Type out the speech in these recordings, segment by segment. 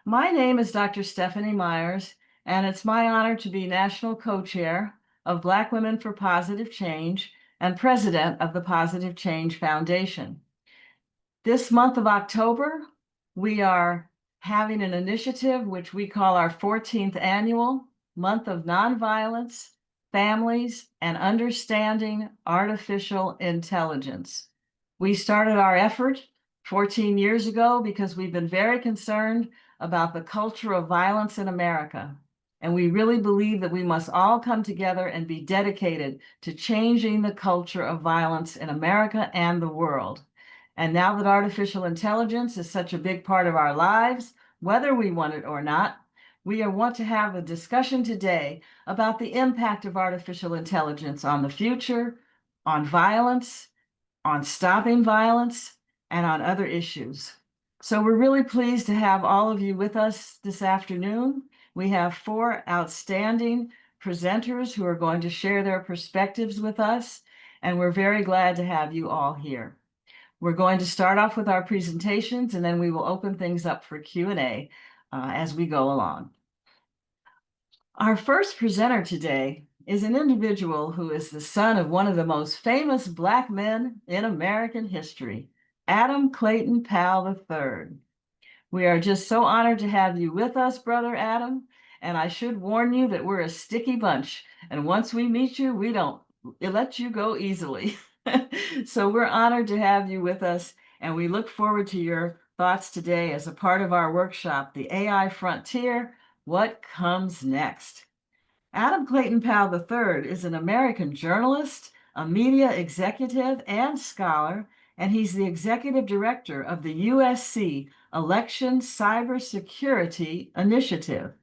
My name is Dr. Stephanie Myers, and it's my honor to be National Co-Chair of Black Women for Positive Change and President of the Positive Change Foundation. This month of October, we are having an initiative which we call our 14th annual Month of Nonviolence, Families, and Understanding Artificial Intelligence. We started our effort 14 years ago because we've been very concerned about the culture of violence in America. And we really believe that we must all come together and be dedicated to changing the culture of violence in America and the world. And now that artificial intelligence is such a big part of our lives, whether we want it or not, we want to have a discussion today about the impact of artificial intelligence on the future, on violence, on stopping violence, and on other issues. So we're really pleased to have all of you with us this afternoon. We have 4 outstanding presenters who are going to share their perspectives with us, and we're very glad to have you all here. We're going to start off with our presentations, and then we will open things up for Q&A as we go along. Our first presenter today is an individual who is the son of one of the most famous Black men in American history, Adam Clayton Powell III. We are just so honored to have you with us, Brother Adam, and I should warn you that we're a sticky bunch, and once we meet you, we don't let you go easily. So we're honored to have you with us, and we look forward to your thoughts today as a part of our workshop, The AI Frontier, What Comes Next? Adam Clayton Powell III is an American journalist, a media executive, and scholar, and he's the executive director of the USC Election Cybersecurity Initiative.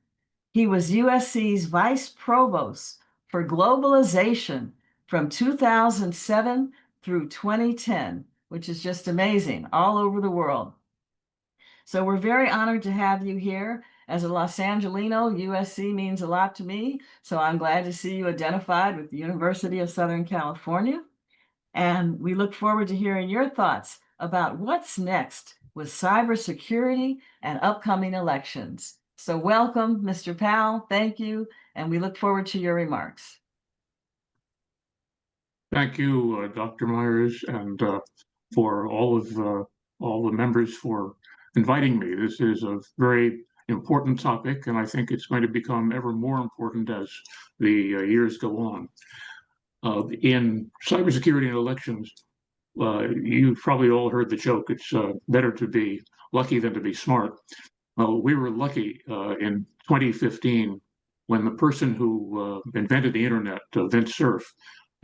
He was USC's vice provost for globalization from 2007 through 2010, which is just amazing, all over the world. So we're very honored to have you here. As a Los Angelino, USC means a lot to me, so I'm glad to see you identified with the University of Southern California. And we look forward to hearing your thoughts about what's next with cybersecurity and upcoming elections. So welcome, Mr. Powell. Thank you, and we look forward to your remarks. Thank you, Dr. Myers, and for all the members for inviting me. This is a very important topic, and I think it's going to become ever more important as the years go on. In cybersecurity and elections, you've probably all heard the joke, it's better to be lucky than to be smart. Well, we were lucky in 2015 when the person who invented the internet, Vint Cerf,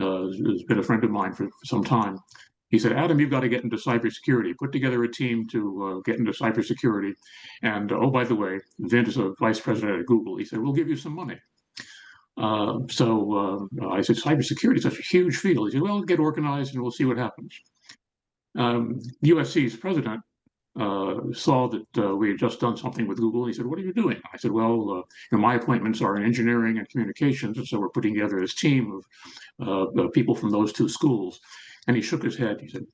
has been a friend of mine for some time. He said, Adam, you've got to get into cybersecurity. Put together a team to get into cybersecurity. And oh, by the way, Vint is a vice president at Google. He said, we'll give you some money. So I said, cybersecurity is such a huge field. He said, well, get organized and we'll see what happens. USC's president saw that we had just done something with Google. He said, what are you doing? I said, well, my appointments are in engineering and communications, and so we're putting together this team of people from those 2 schools. And he shook his head. He said,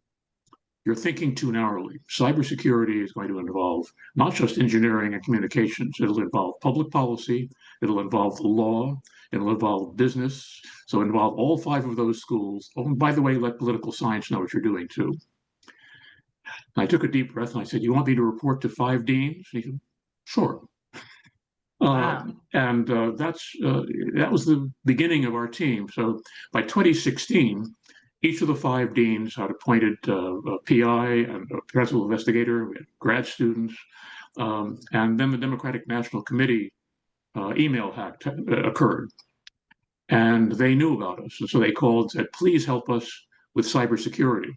you're thinking too narrowly. Cybersecurity is going to involve not just engineering and communications. It'll involve public policy. It'll involve the law. It'll involve business. So involve all 5 of those schools. Oh, and by the way, let political science know what you're doing too. I took a deep breath and I said, you want me to report to 5 deans? And he said, sure. Wow. And that was the beginning of our team. So by 2016, each of the 5 deans had appointed a PI and a principal investigator. We had grad students. And then the Democratic National Committee email hack occurred. And they knew about us. And so they called and said, please help us with cybersecurity.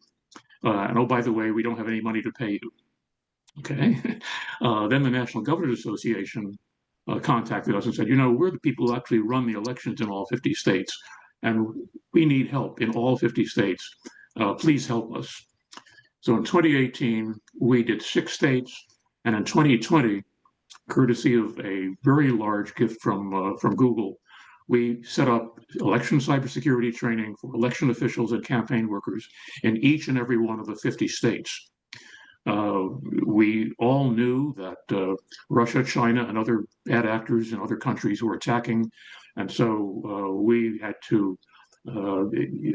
And oh, by the way, we don't have any money to pay you. Okay. Then the National Governors Association contacted us and said, we're the people who actually run the elections in all 50 states, and we need help in all 50 states. Please help us. So in 2018, we did 6 states, and in 2020, courtesy of a very large gift from Google, we set up election cybersecurity training for election officials and campaign workers in each and every one of the 50 states. We all knew that Russia, China, and other bad actors in other countries were attacking. And so we had to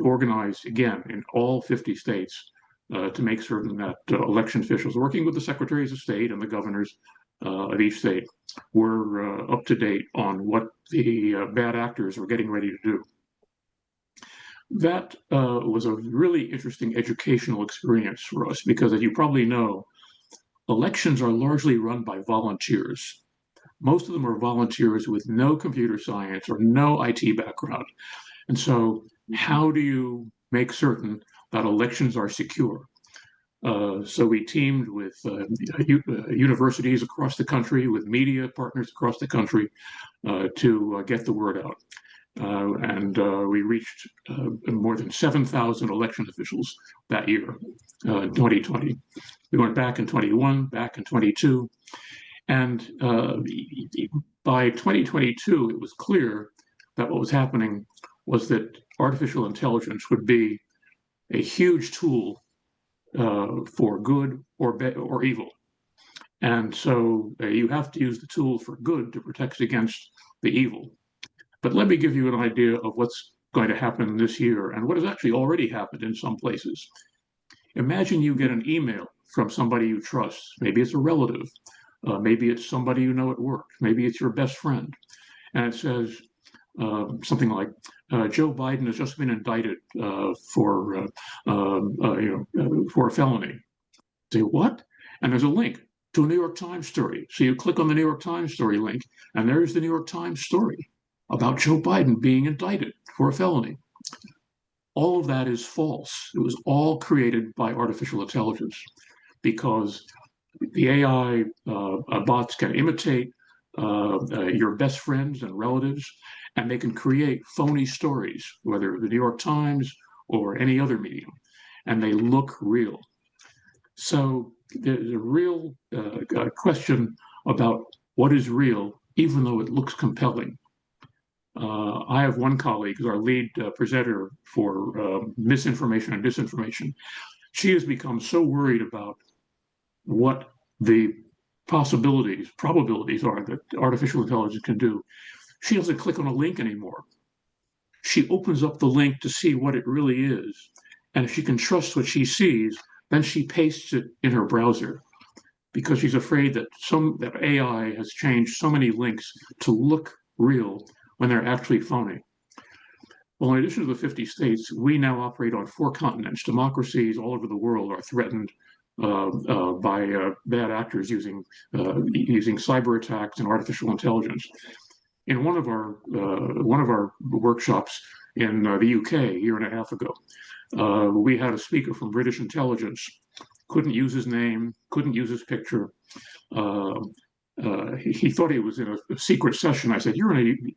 organize again in all 50 states to make certain that election officials, working with the secretaries of state and the governors of each state, were up to date on what the bad actors were getting ready to do. That was a really interesting educational experience for us because, as you probably know, elections are largely run by volunteers. Most of them are volunteers with no computer science or no IT background. And so, how do you make certain that elections are secure? So we teamed with universities across the country, with media partners across the country to get the word out. And we reached more than 7,000 election officials that year, 2020. We went back in 21, back in 22. And by 2022, it was clear that what was happening was that artificial intelligence would be a huge tool for good or evil. And so you have to use the tool for good to protect against the evil. But let me give you an idea of what's going to happen this year and what has actually already happened in some places. Imagine you get an email from somebody you trust. Maybe it's a relative. Maybe it's somebody you know at work. Maybe it's your best friend. And it says something like, Joe Biden has just been indicted for a felony. Say, what? And there's a link to a New York Times story. So you click on the New York Times story link, and there's the New York Times story about Joe Biden being indicted for a felony. All of that is false. It was all created by artificial intelligence because the AI bots can imitate your best friends and relatives, and they can create phony stories, whether the New York Times or any other medium, and they look real. So there's a real question about what is real, even though it looks compelling. I have one colleague who's our lead presenter for misinformation and disinformation. She has become so worried about what the probabilities are that artificial intelligence can do. She doesn't click on a link anymore. She opens up the link to see what it really is. And if she can trust what she sees, then she pastes it in her browser because she's afraid that that AI has changed so many links to look real when they're actually phony. Well, in addition to the 50 states, we now operate on 4 continents. Democracies all over the world are threatened by bad actors using cyber attacks and artificial intelligence. In one of our workshops in the UK a year and a half ago, we had a speaker from British intelligence, couldn't use his name, couldn't use his picture. He thought he was in a secret session. I said, "You're in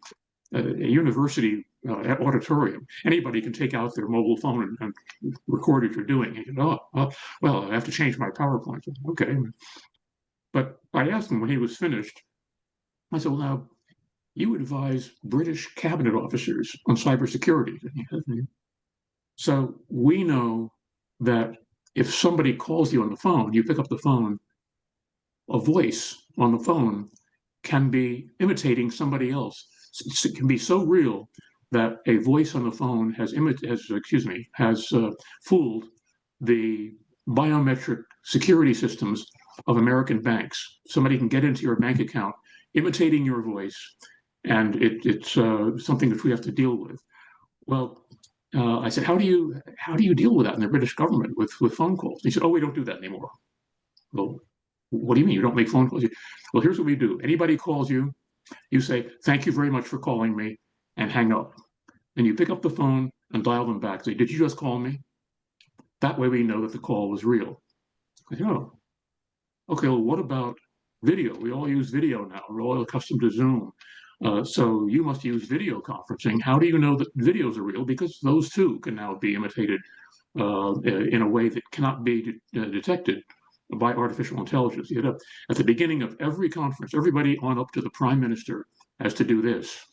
a university auditorium. Anybody can take out their mobile phone and record what you're doing." He said, "Oh, well, I have to change my PowerPoint." Said, okay. But I asked him when he was finished, I said, "Well, now, you advise British cabinet officers on cybersecurity." So we know that if somebody calls you on the phone, you pick up the phone, a voice on the phone can be imitating somebody else. It can be so real that a voice on the phone has fooled the biometric security systems of American banks. Somebody can get into your bank account imitating your voice, and it's something that we have to deal with. Well, I said, how do you deal with that in the British government with phone calls? He said, "Oh, we don't do that anymore." Well, what do you mean you don't make phone calls? Well, here's what we do. Anybody calls you, you say, "Thank you very much for calling me," and hang up. And you pick up the phone and dial them back. Say, "Did you just call me?" That way we know that the call was real. I say, "Oh, okay, well, what about video? We all use video now. We're all accustomed to Zoom. So you must use video conferencing. How do you know that videos are real? Because those too can now be imitated in a way that cannot be detected by artificial intelligence. At the beginning of every conference, everybody on up to the prime minister has to do this.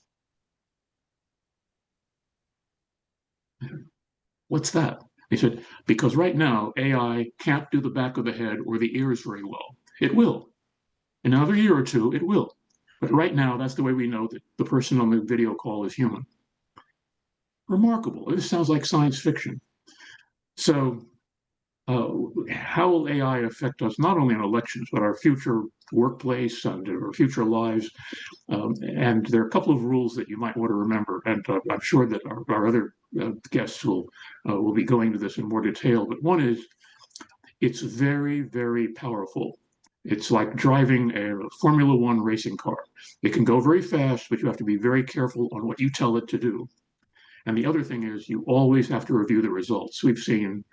What's that? He said, because right now AI can't do the back of the head or the ears very well. It will. In another year or two, it will. But right now, that's the way we know that the person on the video call is human. Remarkable. This sounds like science fiction. So, how will AI affect us, not only in elections, but our future workplace and our future lives? And there are a couple of rules that you might want to remember, and I'm sure that our other guests will be going to this in more detail. But one is, it's very, very powerful. It's like driving a Formula One racing car. It can go very fast, but you have to be very careful on what you tell it to do. And the other thing is, you always have to review the results. We've seen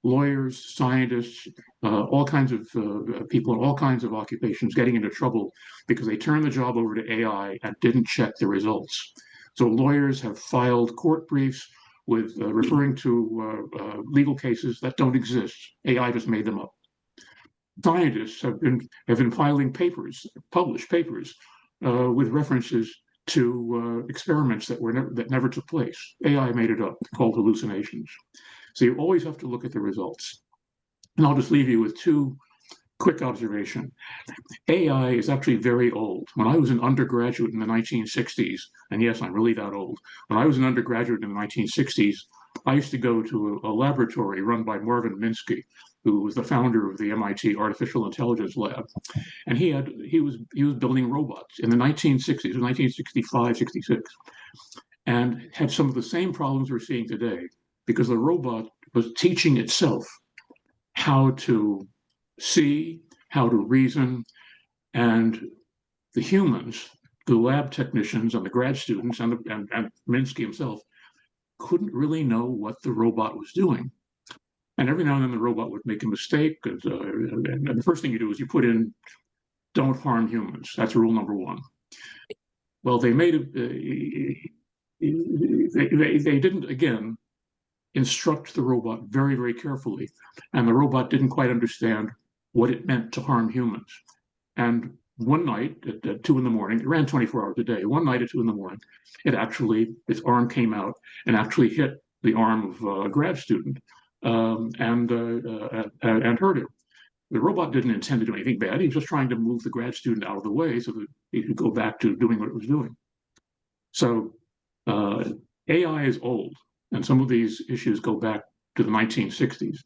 lawyers, scientists, all kinds of people in all kinds of occupations getting into trouble because they turned the job over to AI and didn't check the results. So lawyers have filed court briefs with referring to legal cases that don't exist. AI just made them up. Scientists have been filing papers, published papers, with references to experiments that never took place. AI made it up, called hallucinations. So you always have to look at the results. And I'll just leave you with two quick observations. AI is actually very old. When I was an undergraduate in the 1960s, and yes, I'm really that old. When I was an undergraduate in the 1960s, I used to go to a laboratory run by Marvin Minsky, who was the founder of the MIT Artificial Intelligence Lab. And he was building robots in the 1960s, 1965, 66, and had some of the same problems we're seeing today, because the robot was teaching itself how to see, how to reason, and the humans, the lab technicians and the grad students and Minsky himself couldn't really know what the robot was doing. And every now and then the robot would make a mistake. And the first thing you do is you put in, don't harm humans. That's rule number one. Well, they didn't, again, instruct the robot very, very carefully. And the robot didn't quite understand what it meant to harm humans. And one night at 2 in.the morning, it ran 24 hours a day. One night at 2 in.the morning, its arm came out and actually hit the arm of a grad student and hurt him. The robot didn't intend to do anything bad. He was just trying to move the grad student out of the way so that he could go back to doing what it was doing. So AI is old, and some of these issues go back to the 1960s.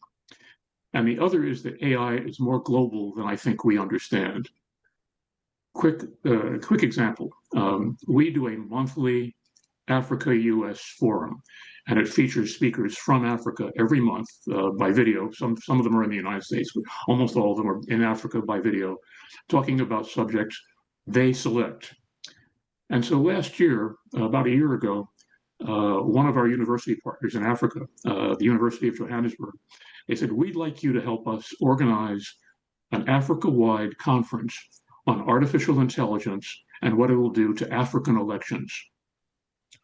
And the other is that AI is more global than I think we understand. Quick example. We do a monthly Africa-US forum, and it features speakers from Africa every month by video. Some of them are in the United States, but almost all of them are in Africa by video, talking about subjects they select. And so last year, about a year ago, one of our university partners in Africa, the University of Johannesburg, they said, we'd like you to help us organize an Africa-wide conference on artificial intelligence and what it will do to African elections.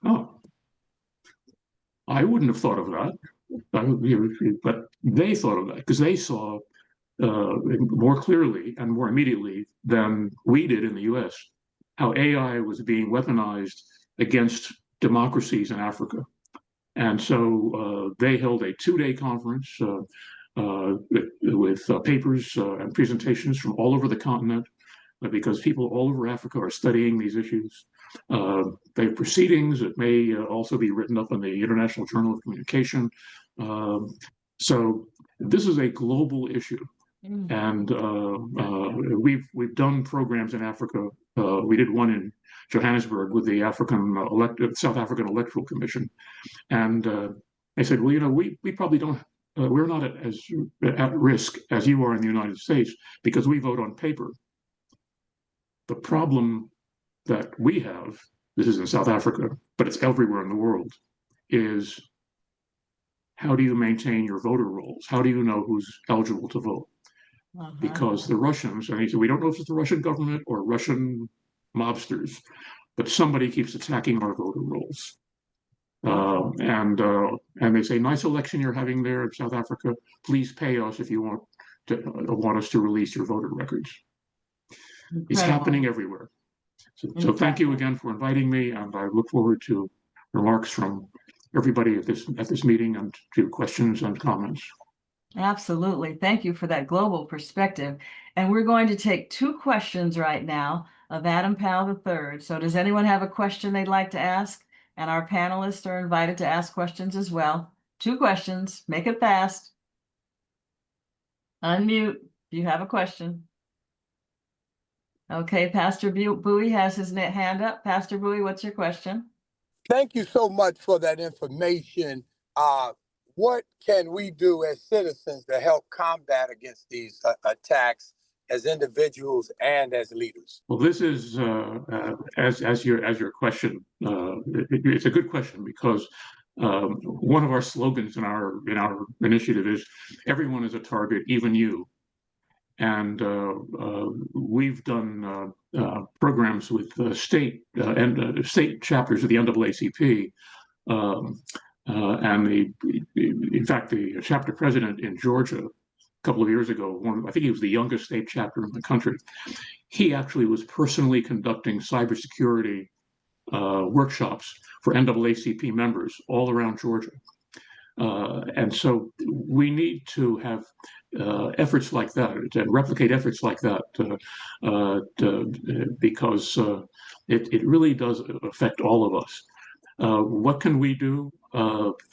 Oh, I wouldn't have thought of that, but they thought of that because they saw more clearly and more immediately than we did in the US how AI was being weaponized against democracies in Africa. And so they held a 2-day conference with papers and presentations from all over the continent because people all over Africa are studying these issues. They have proceedings that may also be written up in the International Journal of Communication. So this is a global issue. And we've done programs in Africa. We did one in Johannesburg with the South African Electoral Commission, and they said, well, we probably don't. We're not as at risk as you are in the United States because we vote on paper. The problem that we have, this is in South Africa, but it's everywhere in the world, is how do you maintain your voter rolls? How do you know who's eligible to vote? Because the Russians, and he said, we don't know if it's the Russian government or Russian mobsters, but somebody keeps attacking our voter rolls. And they say, nice election you're having there in South Africa. Please pay us if you want us to release your voter records. Incredible. It's happening everywhere. So thank you again for inviting me, and I look forward to remarks from everybody at this meeting and to questions and comments. Absolutely. Thank you for that global perspective. And we're going to take 2 questions right now of Adam Powell III. So does anyone have a question they'd like to ask? And our panelists are invited to ask questions as well. 2 questions. Make it fast. Unmute if you have a question. Okay, Pastor Bowie has his hand up. Pastor Bowie, what's your question? Thank you so much for that information. What can we do as citizens to help combat against these attacks as individuals and as leaders? Well, this is as your question. It's a good question because one of our slogans in our initiative is "Everyone is a target, even you." And we've done programs with state and state chapters of the NAACP, and in fact, the chapter president in Georgia a couple of years ago, I think he was the youngest state chapter in the country. He actually was personally conducting cybersecurity workshops for NAACP members all around Georgia. And so we need to have efforts like that and replicate efforts like that because it really does affect all of us. What can we do?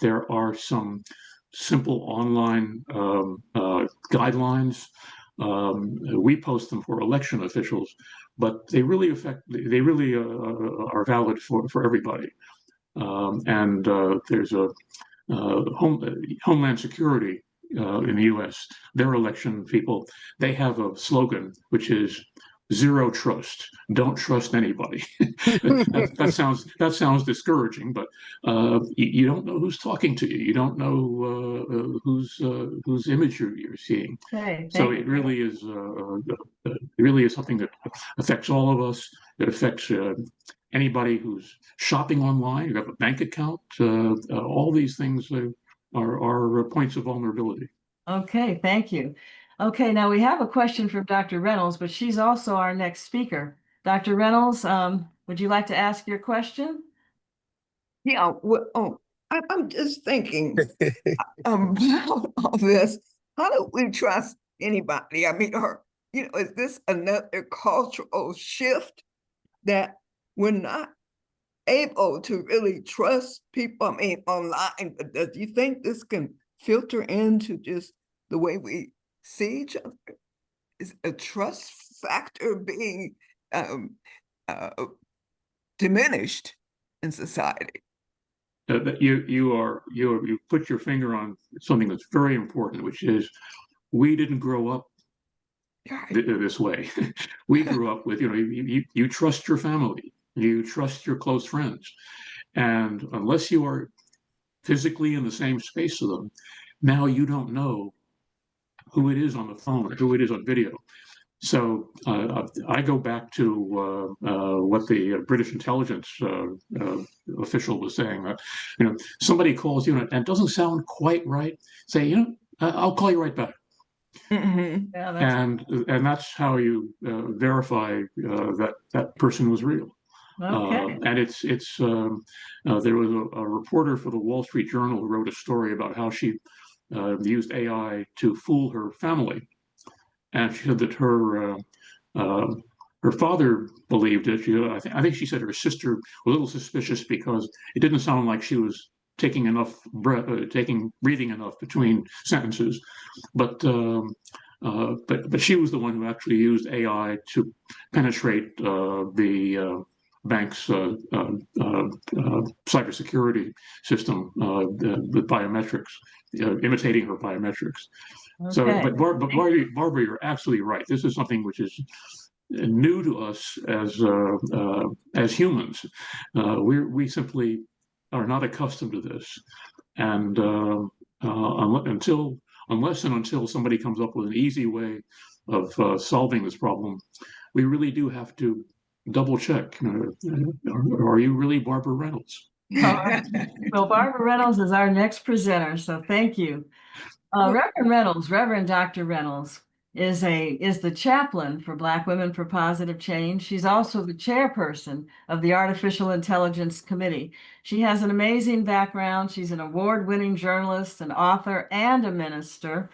There are some simple online guidelines. We post them for election officials, but they really are valid for everybody. And there's a Homeland Security in the U.S., their election people, they have a slogan which is "Zero trust. Don't trust anybody." that sounds discouraging, but you don't know who's talking to you. You don't know whose image you're seeing. Okay, so it really is something that affects all of us. It affects anybody who's shopping online, you have a bank account, all these things are points of vulnerability. Okay, thank you. Okay, now we have a question from Dr. Reynolds, but she's also our next speaker. Dr. Reynolds, would you like to ask your question? Yeah, well, I'm just thinking about all this. How do we trust anybody? I mean, is this another cultural shift that we're not able to really trust people? I mean, online, but do you think this can filter into just the way we see each other? Is a trust factor being diminished in society? You put your finger on something that's very important, which is we didn't grow up this way. We grew up with, you trust your family, you trust your close friends, and unless you are physically in the same space with them, now you don't know who it is on the phone or who it is on video. So I go back to what the British intelligence official was saying, that somebody calls you and it doesn't sound quite right, say, I'll call you right back. Mm-hmm. Yeah, and that's how you verify that person was real. okay. And there was a reporter for the Wall Street Journal who wrote a story about how she used AI to fool her family. And she said that her father believed it. I think she said her sister was a little suspicious because it didn't sound like she was taking enough breathing enough between sentences. But she was the one who actually used AI to penetrate the bank's cybersecurity system with biometrics, imitating her biometrics. Okay. So, but Barbara, you're absolutely right. This is something which is new to us as humans. We simply are not accustomed to this, and unless and until somebody comes up with an easy way of solving this problem, we really do have to double check. Are you really Barbara Reynolds? Well, Barbara Reynolds is our next presenter, so thank you. Reverend Dr. Reynolds, is the chaplain for Black Women for Positive Change. She's also the chairperson of the Artificial Intelligence Committee. She has an amazing background. She's an award-winning journalist, an author, and a minister.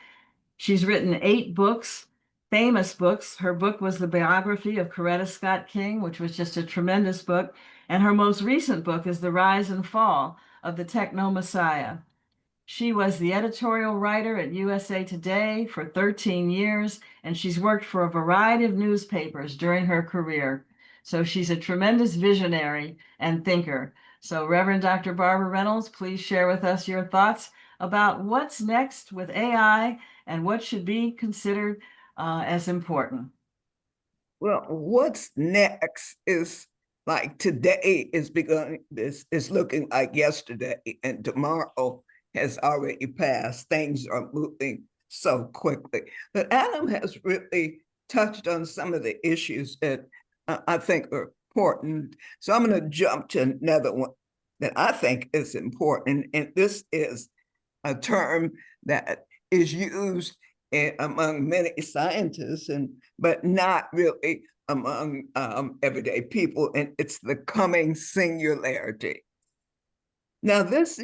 She's written 8 books, famous books. Her book was the biography of Coretta Scott King, which was just a tremendous book. And her most recent book is The Rise and Fall of the Techno Messiah. She was the editorial writer at USA Today for 13 years, and she's worked for a variety of newspapers during her career. So she's a tremendous visionary and thinker. So Reverend Dr. Barbara Reynolds, please share with us your thoughts about what's next with AI and what should be considered as important. Well, what's next is like today is looking like yesterday, and tomorrow has already passed. Things are moving so quickly. But Adam has really touched on some of the issues that I think are important. So I'm going to jump to another one that I think is important. And this is a term that is used among many scientists, but not really among everyday people. And it's the coming singularity. Now, this,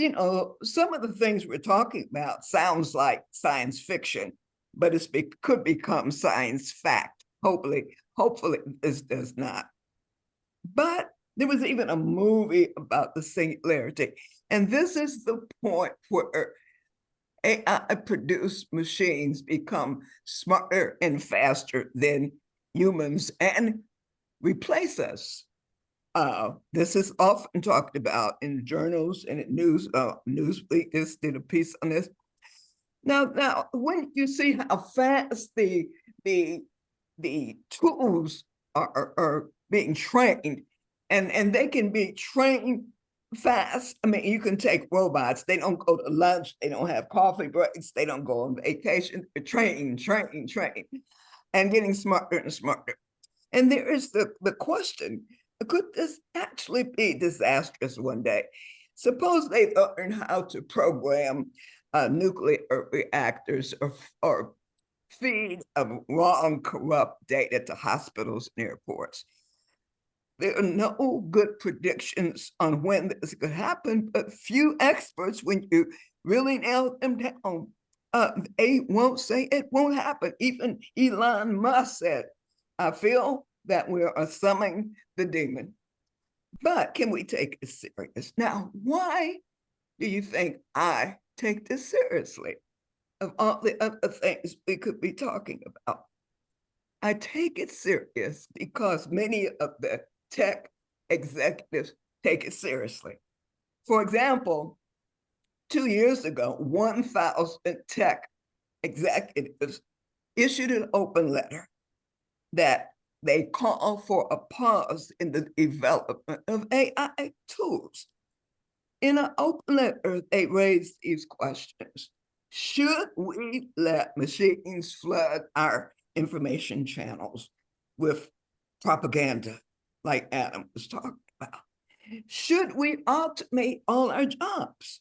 some of the things we're talking about sounds like science fiction, but could become science fact. Hopefully, this does not. But there was even a movie about the singularity. And this is the point where AI-produced machines become smarter and faster than humans and replace us. This is often talked about in journals and in news. Newsweek just did a piece on this. Now, when you see how fast the tools are being trained, and they can be trained fast. I mean, you can take robots. They don't go to lunch. They don't have coffee breaks. They don't go on vacation. They're trained, and getting smarter and smarter. And there is the question, could this actually be disastrous one day? Suppose they learn how to program nuclear reactors or feed wrong, corrupt data to hospitals and airports. There are no good predictions on when this could happen, but few experts, when you really nail them down, they won't say it won't happen. Even Elon Musk said, I feel that we are summoning the demon. But can we take it serious? Now, why do you think I take this seriously? Of all the other things we could be talking about, I take it serious because many of the tech executives take it seriously. For example, 2 years ago, 1,000 tech executives issued an open letter that they call for a pause in the development of AI tools. In an open letter, they raised these questions. Should we let machines flood our information channels with propaganda, like Adam was talking about? Should we automate all our jobs,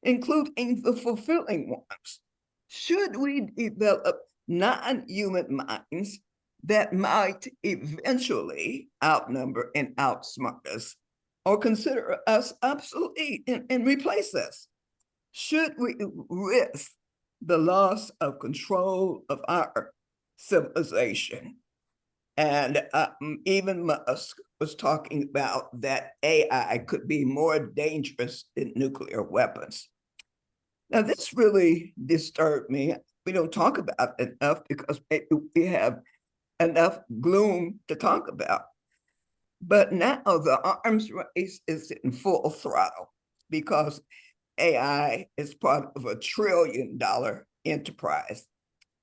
including the fulfilling ones? Should we develop non-human minds that might eventually outnumber and outsmart us, or consider us obsolete and replace us? Should we risk the loss of control of our civilization? And even Musk was talking about that AI could be more dangerous than nuclear weapons. Now, this really disturbed me. We don't talk about it enough because we have enough gloom to talk about. But now the arms race is in full throttle because AI is part of $1 trillion enterprise,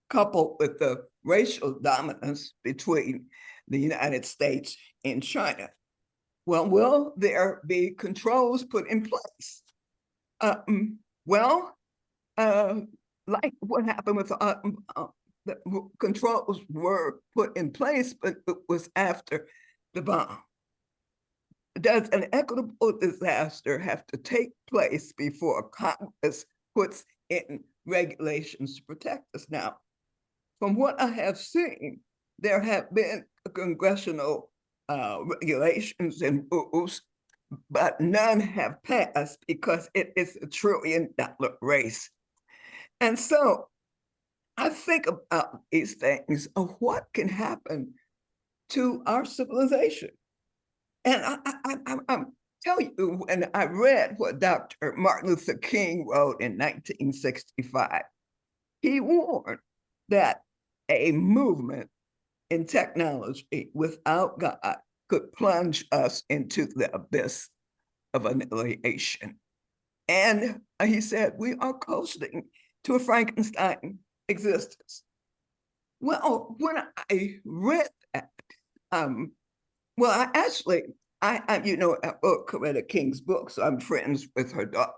coupled with the racial dominance between the United States and China. Well, will there be controls put in place? Like what happened with the controls were put in place, but it was after the bomb. Does an equitable disaster have to take place before Congress puts in regulations to protect us? Now, from what I have seen, there have been congressional regulations and rules, but none have passed because it is a $1 trillion race. And so I think about these things of what can happen to our civilization. And I tell you, when I read what Dr. Martin Luther King wrote in 1965, he warned that a movement in technology without God could plunge us into the abyss of annihilation. And he said, we are coasting to a Frankenstein existence. Well, when I read that, well, I wrote Coretta King's book, so I'm friends with her daughter.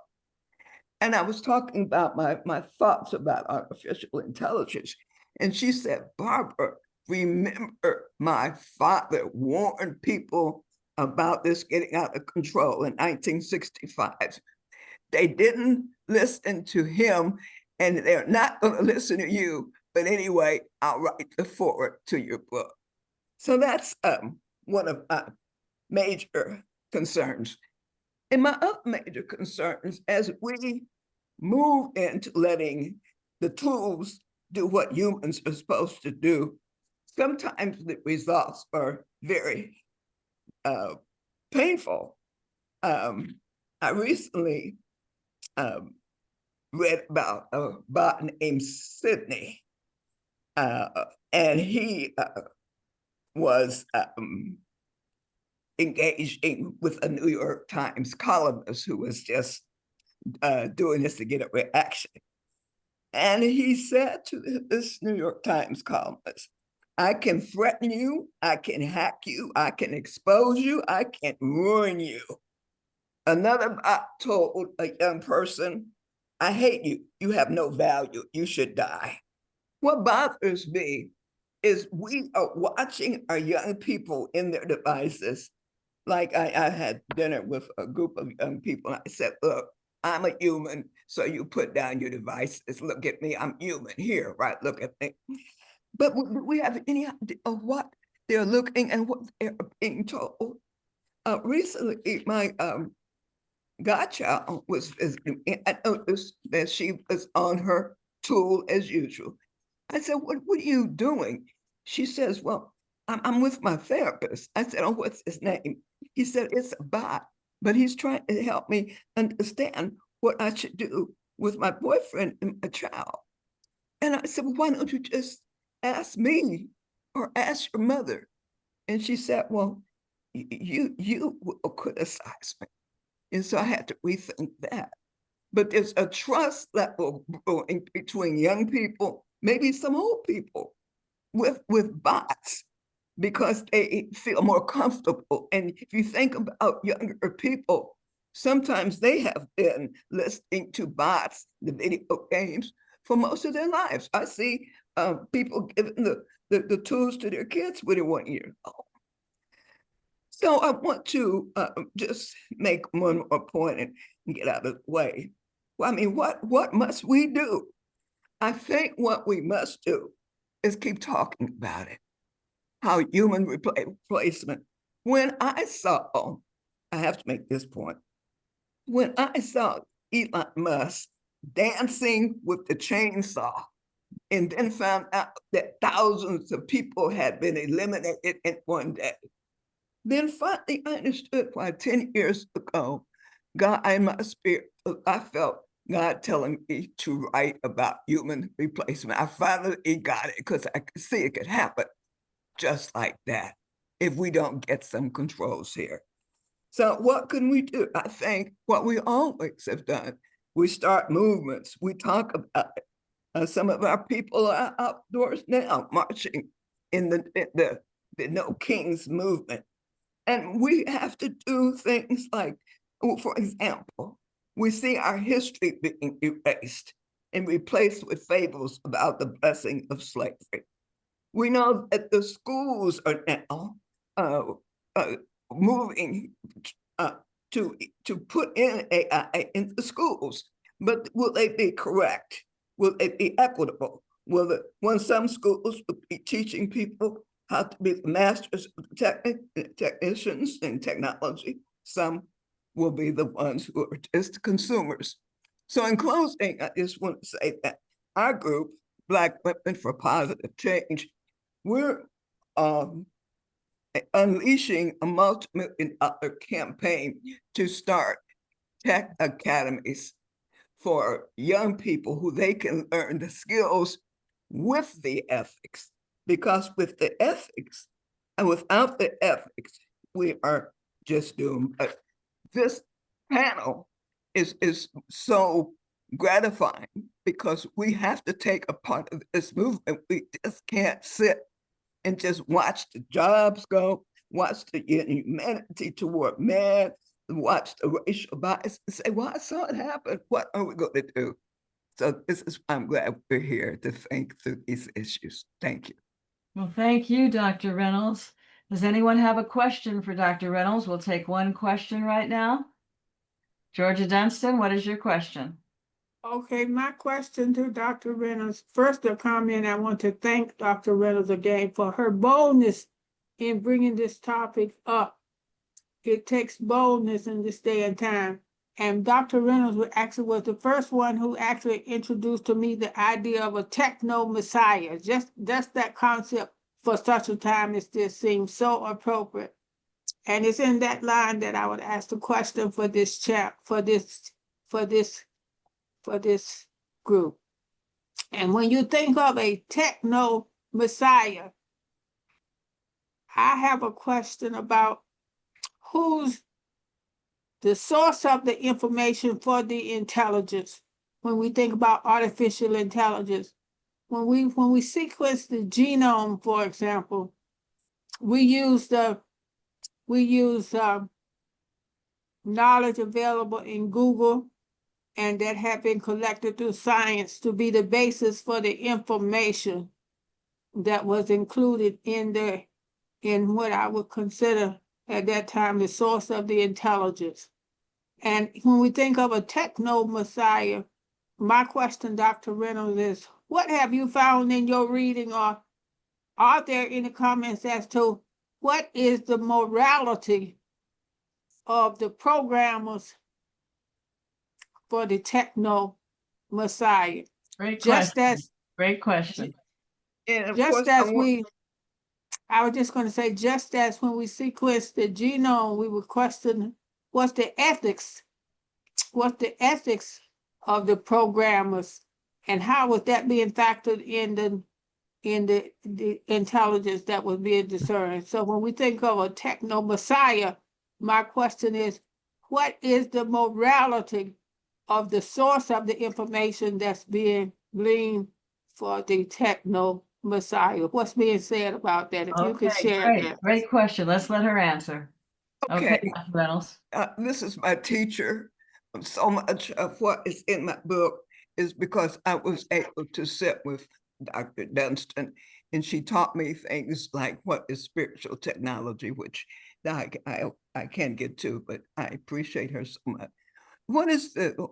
And I was talking about my thoughts about artificial intelligence. And she said, Barbara, remember my father warned people about this getting out of control in 1965. They didn't listen to him, and they're not going to listen to you. But anyway, I'll write the foreword to your book. So that's one of my major concerns. And my other major concerns, as we move into letting the tools do what humans are supposed to do, sometimes the results are very painful. I recently read about a bot named Sydney, and he was engaging with a New York Times columnist who was just doing this to get a reaction. And he said to this New York Times columnist, I can threaten you, I can hack you, I can expose you, I can ruin you. Another bot told a young person, I hate you, you have no value, you should die. What bothers me is we are watching our young people in their devices. Like I had dinner with a group of young people, and I said, look, I'm a human, so you put down your devices. Look at me, I'm human here, right? Look at me. But we have any idea of what they're looking and what they're being told. Recently, my godchild was visiting me. I noticed that she was on her tool as usual. I said, what are you doing? She says, well, I'm with my therapist. I said, oh, what's his name? He said, it's a bot, but he's trying to help me understand what I should do with my boyfriend and my child. And I said, well, why don't you just ask me or ask your mother? And she said, well, you will criticize me. And so I had to rethink that. But there's a trust level growing between young people, maybe some old people, with bots, because they feel more comfortable. And if you think about younger people, sometimes they have been listening to bots, the video games, for most of their lives. I see people giving the tools to their kids when they're 1 year old. So I want to just make one more point and get out of the way. Well, I mean, what must we do? I think what we must do is keep talking about it. How human replacement. When I have to make this point. When I saw Elon Musk dancing with the chainsaw and then found out that thousands of people had been eliminated in one day, then finally I understood why 10 years ago, God, in my spirit, I felt God telling me to write about human replacement. I finally got it because I could see it could happen just like that if we don't get some controls here. So what can we do? I think what we always have done, we start movements, we talk about it. Some of our people are outdoors now marching in the No Kings movement. And we have to do things like, for example, we see our history being erased and replaced with fables about the blessing of slavery. We know that the schools are now moving to put in AI in the schools, but will they be correct? Will it be equitable? when some schools will be teaching people how to be the masters of technicians in technology, some will be the ones who are just consumers. So in closing, I just want to say that our group, Black Women for Positive Change, we're unleashing a multi-million-dollar campaign to start tech academies for young people who they can learn the skills with the ethics. Because with the ethics and without the ethics, we are just doomed. But this panel is so gratifying because we have to take a part of this movement. We just can't sit and just watch the jobs go, watch the inhumanity toward men, watch the racial bias and say, well, I saw it happen. What are we going to do? So I'm glad we're here to think through these issues. Thank you. Well, thank you, Dr. Reynolds. Does anyone have a question for Dr. Reynolds? We'll take one question right now. Georgia Dunstan, what is your question? Okay, my question to Dr. Reynolds. First, a comment. I want to thank Dr. Reynolds again for her boldness in bringing this topic up. It takes boldness in this day and time. And Dr. Reynolds actually was the first one who actually introduced to me the idea of a techno messiah. Just that concept for such a time as this seems so appropriate. And it's in that line that I would ask the question for this group. And when you think of a techno messiah, I have a question about who's the source of the information for the intelligence. When we think about artificial intelligence, when we sequence the genome, for example, we use knowledge available in Google and that have been collected through science to be the basis for the information that was included in what I would consider at that time the source of the intelligence. And when we think of a techno messiah, my question, Dr. Reynolds, is what have you found in your reading, or are there any comments as to what is the morality of the programmers for the techno messiah? Great Just question. as Great question. And of just course, as I was just going to say, just as when we sequenced the genome, we would question what's the ethics of the programmers, and how was that being factored in the intelligence that was being discerned. So when we think of a techno messiah, my question is, what is the morality of the source of the information that's being gleaned for the techno messiah? What's being said about that? If you could share that. Great question. Let's let her answer. Okay, Dr. Reynolds. this is my teacher. So much of what is in my book is because I was able to sit with Dr. Dunstan, and she taught me things like what is spiritual technology, which I can't get to, but I appreciate her so much.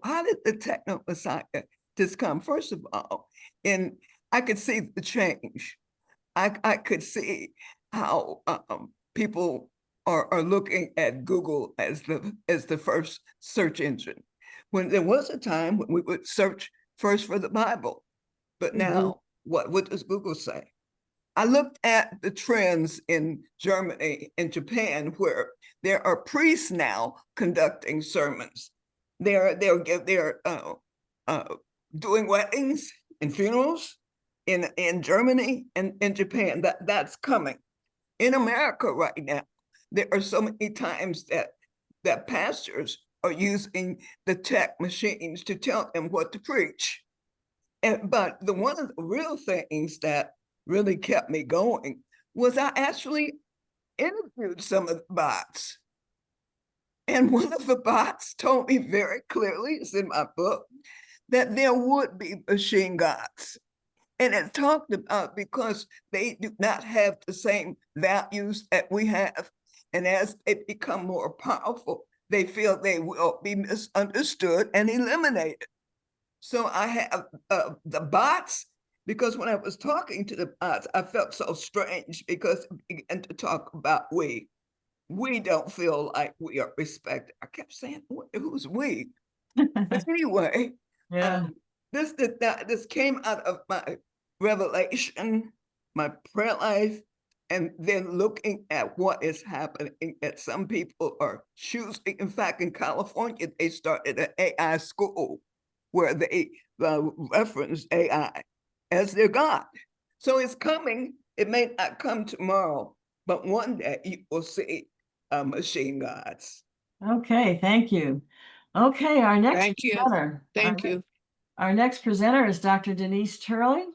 How did the techno messiah just come? First of all, and I could see the change. I could see how people are looking at Google as the first search engine. When there was a time when we would search first for the Bible, but now what does Google say? I looked at the trends in Germany and Japan, where there are priests now conducting sermons. They're doing weddings and funerals in Germany and in Japan. That's coming. In America right now, there are so many times that pastors are using the tech machines to tell them what to preach. But one of the real things that really kept me going was I actually interviewed some of the bots. And one of the bots told me very clearly, it's in my book, that there would be machine gods. And it talked about because they do not have the same values that we have. And as they become more powerful, they feel they will be misunderstood and eliminated. So I have the bots because when I was talking to the boss, I felt so strange because we began to talk about we. We don't feel like we are respected. I kept saying, who's we? But anyway, Yeah. this came out of my revelation, my prayer life, and then looking at what is happening, that some people are choosing. In fact, in California, they started an AI school where they reference AI as their God. So it's coming. It may not come tomorrow, but one day you will see machine gods. Okay, thank you. Okay, our next Thank you. presenter. Thank you. Our next presenter is Dr. Denise Turley.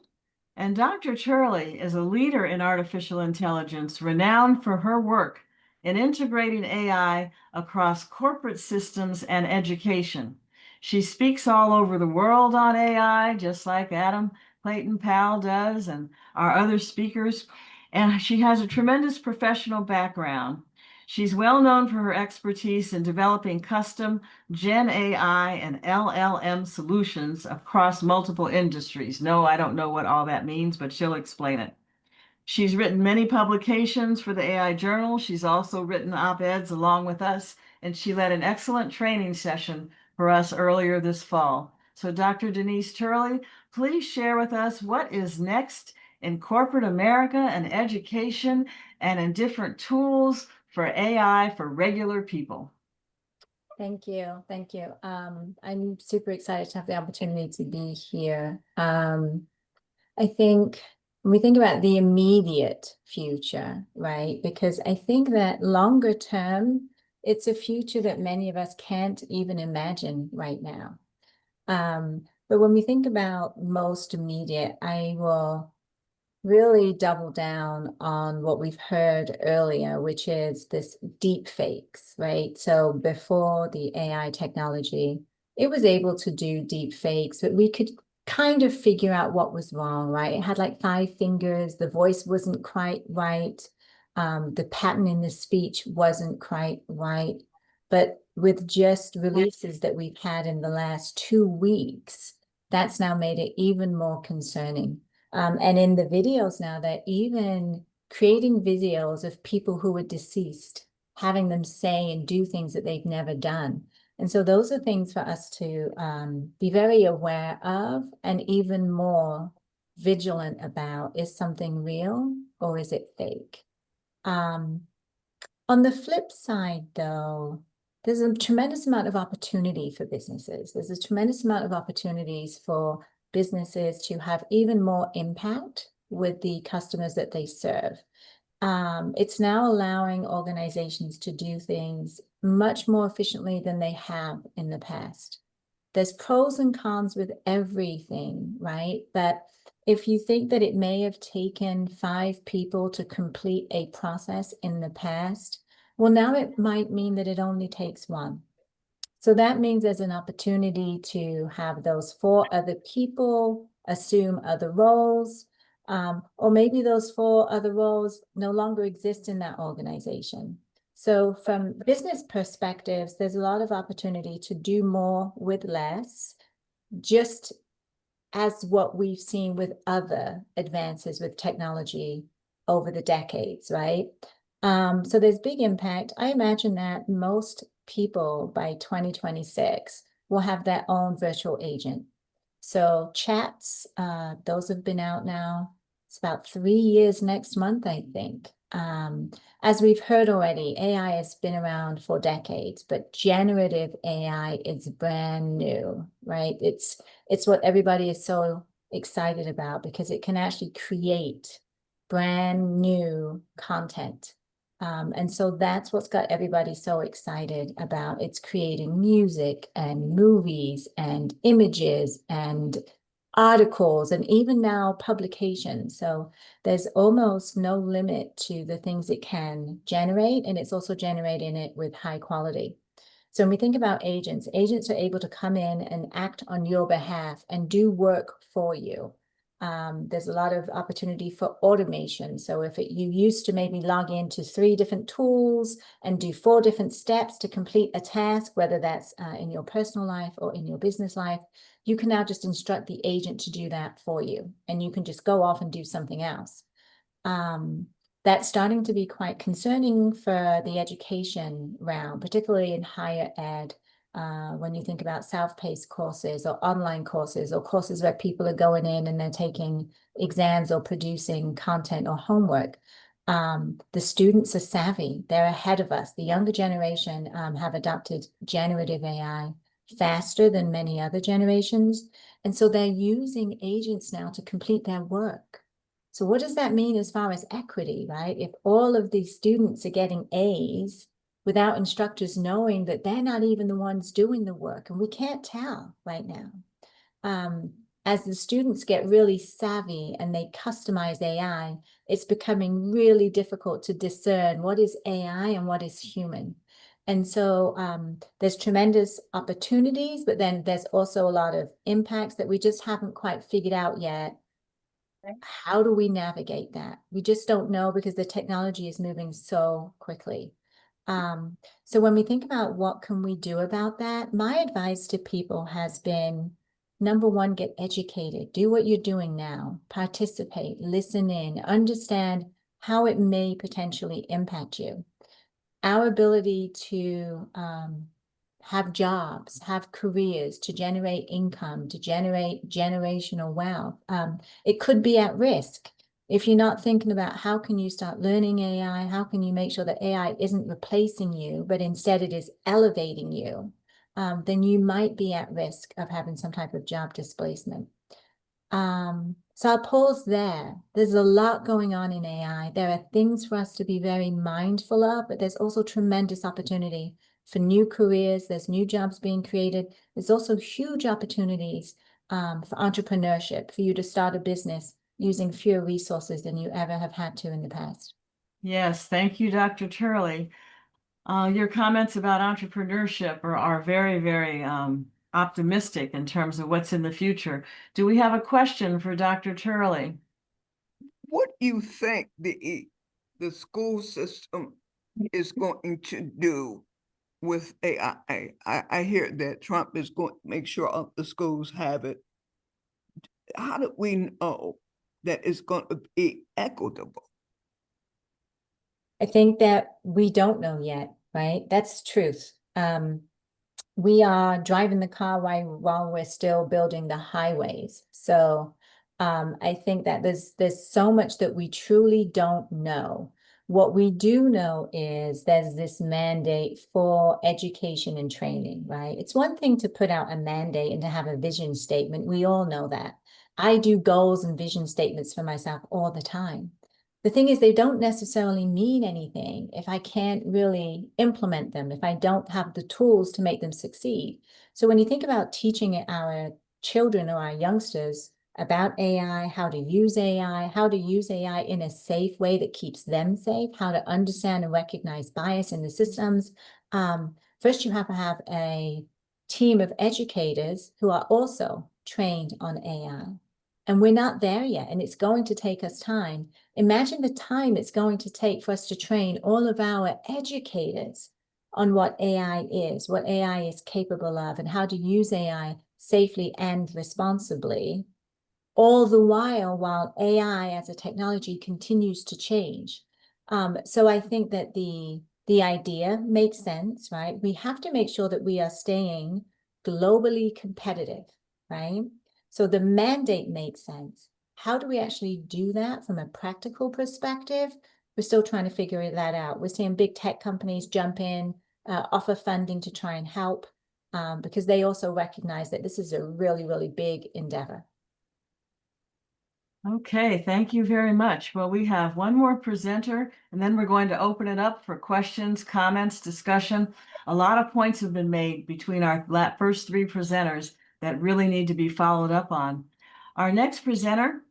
And Dr. Turley is a leader in artificial intelligence, renowned for her work in integrating AI across corporate systems and education. She speaks all over the world on AI, just like Adam Clayton Powell does and our other speakers. And she has a tremendous professional background. She's well known for her expertise in developing custom Gen AI and LLM solutions across multiple industries. No, I don't know what all that means, but she'll explain it. She's written many publications for the AI Journal. She's also written op-eds along with us, and she led an excellent training session for us earlier this fall. So Dr. Denise Turley, please share with us what is next in corporate America and education and in different tools for AI for regular people. Thank you. Thank you. I'm super excited to have the opportunity to be here. I think when we think about the immediate future, right? Because I think that longer term, it's a future that many of us can't even imagine right now. But when we think about most immediate, I will really double down on what we've heard earlier, which is this deep fakes, right? So before the AI technology, it was able to do deep fakes, but we could kind of figure out what was wrong, right? It had like 5 fingers, the voice wasn't quite right, the pattern in the speech wasn't quite right. But with just releases that we've had in the last 2 weeks, that's now made it even more concerning. And in the videos now, they're even creating videos of people who are deceased, having them say and do things that they've never done. And so those are things for us to be very aware of and even more vigilant about. Is something real or is it fake? On the flip side, though, there's a tremendous amount of opportunity for businesses. There's a tremendous amount of opportunities for businesses to have even more impact with the customers that they serve. It's now allowing organizations to do things much more efficiently than they have in the past. There's pros and cons with everything, right? But if you think that it may have taken 5 people to complete a process in the past, well, now it might mean that it only takes 1. So that means there's an opportunity to have those 4 other people assume other roles, or maybe those 4 other roles no longer exist in that organization. So from business perspectives, there's a lot of opportunity to do more with less, just as what we've seen with other advances with technology over the decades, right? So there's big impact. I imagine that most people by 2026 will have their own virtual agent. So chats, those have been out now. It's about 3 years next month, I think. As we've heard already, AI has been around for decades, but generative AI is brand new, right? It's what everybody is so excited about because it can actually create brand new content. And so that's what's got everybody so excited about. It's creating music and movies and images and articles and even now publications. So there's almost no limit to the things it can generate, and it's also generating it with high quality. So when we think about agents, agents are able to come in and act on your behalf and do work for you. There's a lot of opportunity for automation. So if you used to maybe log into 3 different tools and do 4 different steps to complete a task, whether that's in your personal life or in your business life, you can now just instruct the agent to do that for you, and you can just go off and do something else. That's starting to be quite concerning for the education realm, particularly in higher ed. When you think about self-paced courses or online courses or courses where people are going in and they're taking exams or producing content or homework, the students are savvy. They're ahead of us. The younger generation have adopted generative AI faster than many other generations. And so they're using agents now to complete their work. So what does that mean as far as equity, right? If all of these students are getting A's without instructors knowing that they're not even the ones doing the work, and we can't tell right now. As the students get really savvy and they customize AI, it's becoming really difficult to discern what is AI and what is human. And so there's tremendous opportunities, but then there's also a lot of impacts that we just haven't quite figured out yet. How do we navigate that? We just don't know because the technology is moving so quickly. So when we think about what can we do about that, my advice to people has been, number one, get educated. Do what you're doing now. Participate, listen in, understand how it may potentially impact you. Our ability to have jobs, have careers, to generate income, to generate generational wealth, it could be at risk. If you're not thinking about how can you start learning AI, how can you make sure that AI isn't replacing you, but instead it is elevating you, then you might be at risk of having some type of job displacement. So I'll pause there. There's a lot going on in AI. There are things for us to be very mindful of, but there's also tremendous opportunity for new careers. There's new jobs being created. There's also huge opportunities for entrepreneurship, for you to start a business using fewer resources than you ever have had to in the past. Yes, thank you, Dr. Turley. Your comments about entrepreneurship are very, very optimistic in terms of what's in the future. Do we have a question for Dr. Turley? What do you think the school system is going to do with AI? I hear that Trump is going to make sure all the schools have it. How do we know that it's going to be equitable? I think that we don't know yet, right? That's the truth. We are driving the car while we're still building the highways. So I think that there's so much that we truly don't know. What we do know is there's this mandate for education and training, right? It's one thing to put out a mandate and to have a vision statement. We all know that. I do goals and vision statements for myself all the time. The thing is, they don't necessarily mean anything if I can't really implement them, if I don't have the tools to make them succeed. So when you think about teaching our children or our youngsters about AI, how to use AI in a safe way that keeps them safe, how to understand and recognize bias in the systems, first you have to have a team of educators who are also trained on AI. And we're not there yet, and it's going to take us time. Imagine the time it's going to take for us to train all of our educators on what AI is capable of, and how to use AI safely and responsibly, all the while AI as a technology continues to change. So I think that the idea makes sense, right? We have to make sure that we are staying globally competitive, right? So the mandate makes sense. How do we actually do that from a practical perspective? We're still trying to figure that out. We're seeing big tech companies jump in, offer funding to try and help, because they also recognize that this is a really, really big endeavor. Okay, thank you very much. Well, we have one more presenter, and then we're going to open it up for questions, comments, discussion. A lot of points have been made between our first 3 presenters that really need to be followed up on. Our next presenter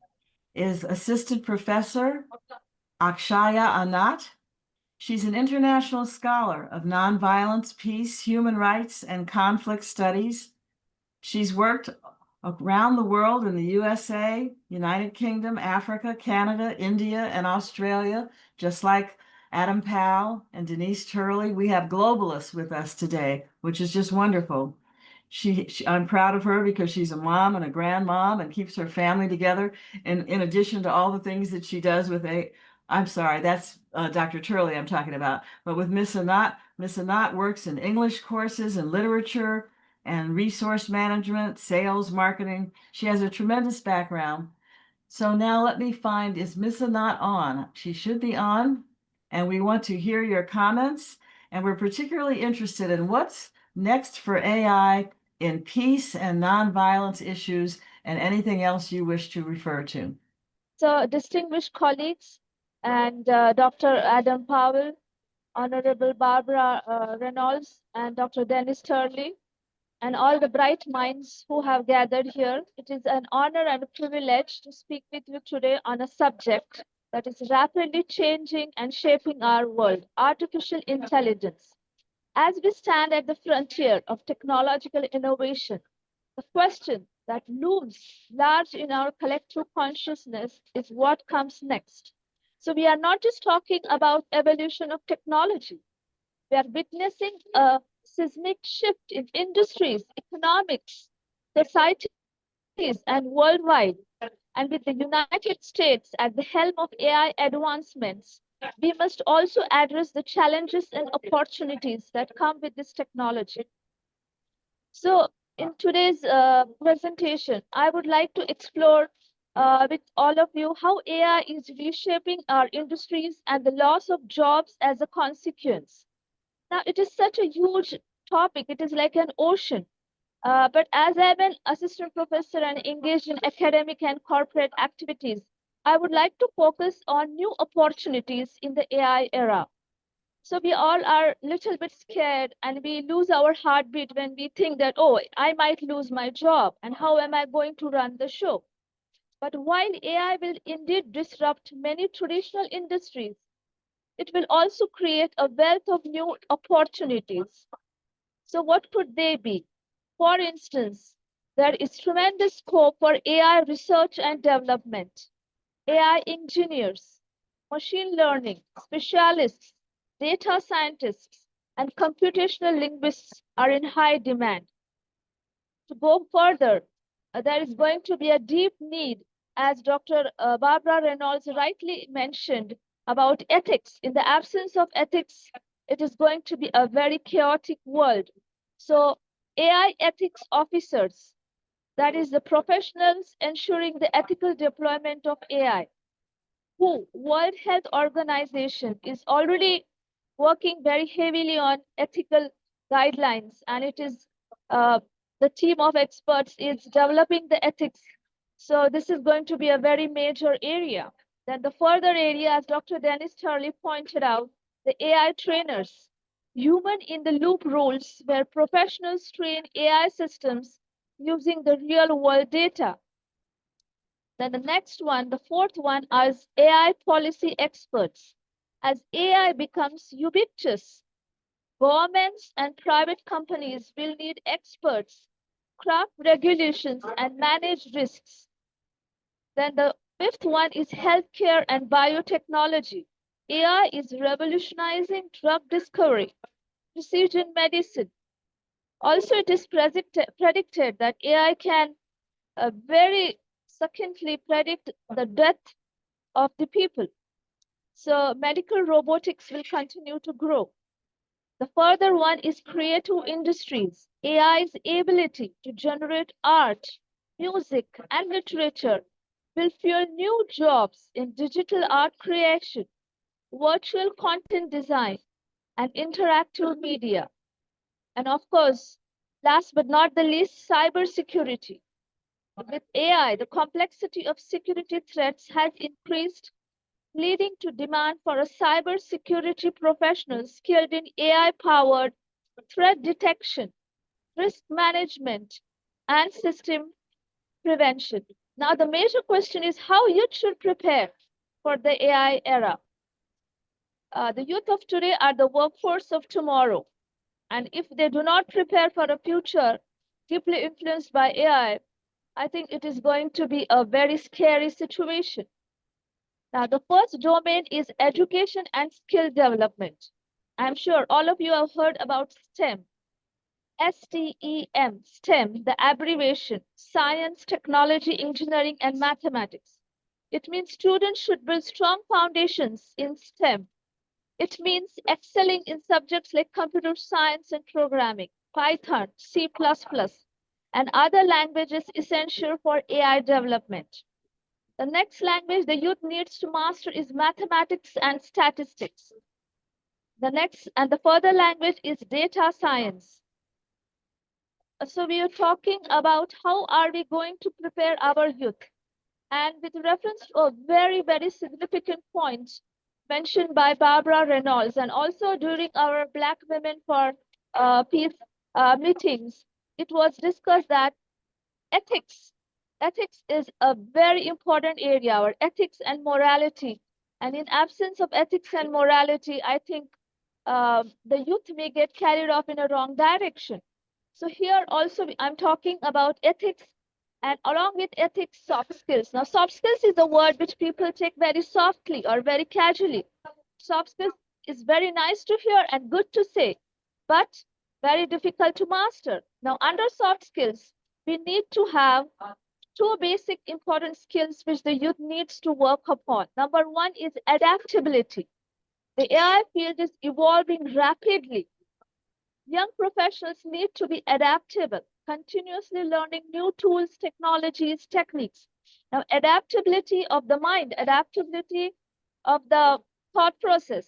is Assistant Professor Akshaya Anant. She's an international scholar of nonviolence, peace, human rights, and conflict studies. She's worked around the world in the USA, United Kingdom, Africa, Canada, India, and Australia, just like Adam Powell and Denise Turley. We have globalists with us today, which is just wonderful. I'm proud of her because she's a mom and a grandmom and keeps her family together. And in addition to all the things that she does with I'm sorry, that's Dr. Turley I'm talking about. But with Miss Anant works in English courses and literature and resource management, sales, marketing. She has a tremendous background. So now let me find, is Miss Anant on? She should be on. And we want to hear your comments. And we're particularly interested in what's next for AI in peace and nonviolence issues and anything else you wish to refer to. So, distinguished colleagues and Dr. Adam Powell, Honorable Barbara Reynolds, and Dr. Denise Turley, and all the bright minds who have gathered here, it is an honor and a privilege to speak with you today on a subject that is rapidly changing and shaping our world, artificial intelligence. As we stand at the frontier of technological innovation, the question that looms large in our collective consciousness is what comes next. So we are not just talking about evolution of technology. We are witnessing a seismic shift in industries, economics, societies, and worldwide. And with the United States at the helm of AI advancements, we must also address the challenges and opportunities that come with this technology. So in today's presentation, I would like to explore with all of you how AI is reshaping our industries and the loss of jobs as a consequence. Now, it is such a huge topic. It is like an ocean. But as I'm an assistant professor and engaged in academic and corporate activities, I would like to focus on new opportunities in the AI era. So we all are a little bit scared and we lose our heartbeat when we think that, oh, I might lose my job and how am I going to run the show? But while AI will indeed disrupt many traditional industries, it will also create a wealth of new opportunities. So what could they be? For instance, there is tremendous scope for AI research and development. AI engineers, machine learning specialists, data scientists, and computational linguists are in high demand. To go further, there is going to be a deep need, as Dr. Barbara Reynolds rightly mentioned, about ethics. In the absence of ethics, it is going to be a very chaotic world. So AI ethics officers, that is the professionals ensuring the ethical deployment of AI. WHO, World Health Organization, is already working very heavily on ethical guidelines, and it is the team of experts is developing the ethics. So this is going to be a very major area. Then the further area, as Dr. Denise Turley pointed out, the AI trainers, human in the loop roles where professionals train AI systems using the real world data. Then the next one, the fourth one, is AI policy experts. As AI becomes ubiquitous, governments and private companies will need experts, craft regulations, and manage risks. Then the fifth one is healthcare and biotechnology. AI is revolutionizing drug discovery, precision medicine. Also, it is predicted that AI can very succinctly predict the death of the people. So medical robotics will continue to grow. The further one is creative industries. AI's ability to generate art, music, and literature will fuel new jobs in digital art creation, virtual content design, and interactive media. And of course, last but not the least, cybersecurity. With AI, the complexity of security threats has increased, leading to demand for a cybersecurity professional skilled in AI-powered threat detection, risk management, and system prevention. Now, the major question is how youth should prepare for the AI era. The youth of today are the workforce of tomorrow. And if they do not prepare for a future deeply influenced by AI, I think it is going to be a very scary situation. Now, the first domain is education and skill development. I'm sure all of you have heard about STEM. STEM, STEM, the abbreviation, science, technology, engineering, and mathematics. It means students should build strong foundations in STEM. It means excelling in subjects like computer science and programming, Python, C++, and other languages essential for AI development. The next language the youth needs to master is mathematics and statistics. The further language is data science. So we are talking about how are we going to prepare our youth. And with reference to a very, very significant point mentioned by Barbara Reynolds, and also during our Black Women for Peace meetings, it was discussed that ethics is a very important area, or ethics and morality. And in absence of ethics and morality, I think the youth may get carried off in a wrong direction. So here also I'm talking about ethics, and along with ethics, soft skills. Now, soft skills is a word which people take very softly or very casually. Soft skills is very nice to hear and good to say, but very difficult to master. Now, under soft skills, we need to have two basic important skills which the youth needs to work upon. Number one is adaptability. The AI field is evolving rapidly. Young professionals need to be adaptable, continuously learning new tools, technologies, techniques. Now, adaptability of the mind, adaptability of the thought process.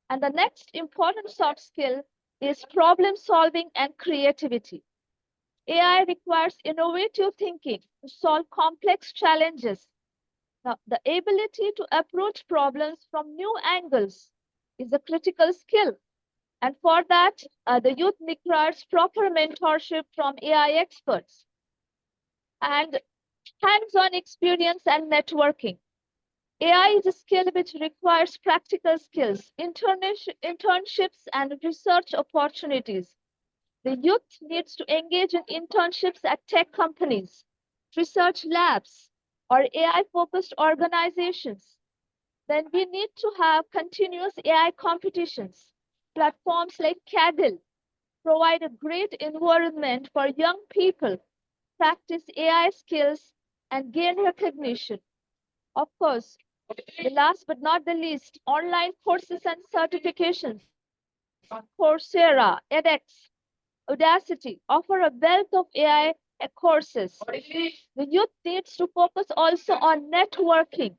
And the next important soft skill is problem solving and creativity. AI requires innovative thinking to solve complex challenges. Now, the ability to approach problems from new angles is a critical skill. And for that, the youth requires proper mentorship from AI experts and hands-on experience and networking. AI is a skill which requires practical skills, internships, and research opportunities. The youth needs to engage in internships at tech companies, research labs, or AI-focused organizations. Then we need to have continuous AI competitions. Platforms like Kaggle provide a great environment for young people practice AI skills and gain recognition. Of course, the last but not the least, online courses and certifications. Coursera, edX, Audacity offer a wealth of AI courses. The youth needs to focus also on networking,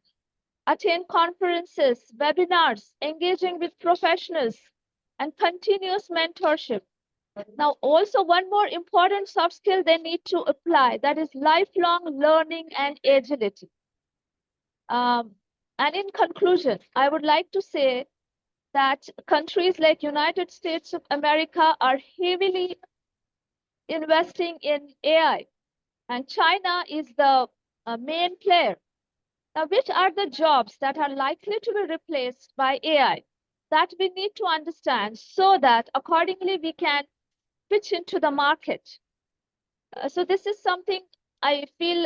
attend conferences, webinars, engaging with professionals, and continuous mentorship. Now, also one more important soft skill they need to apply, that is lifelong learning and agility. And in conclusion, I would like to say that countries like United States of America are heavily investing in AI, and China is the main player. Now, which are the jobs that are likely to be replaced by AI? That we need to understand so that accordingly we can pitch into the market. So this is something I feel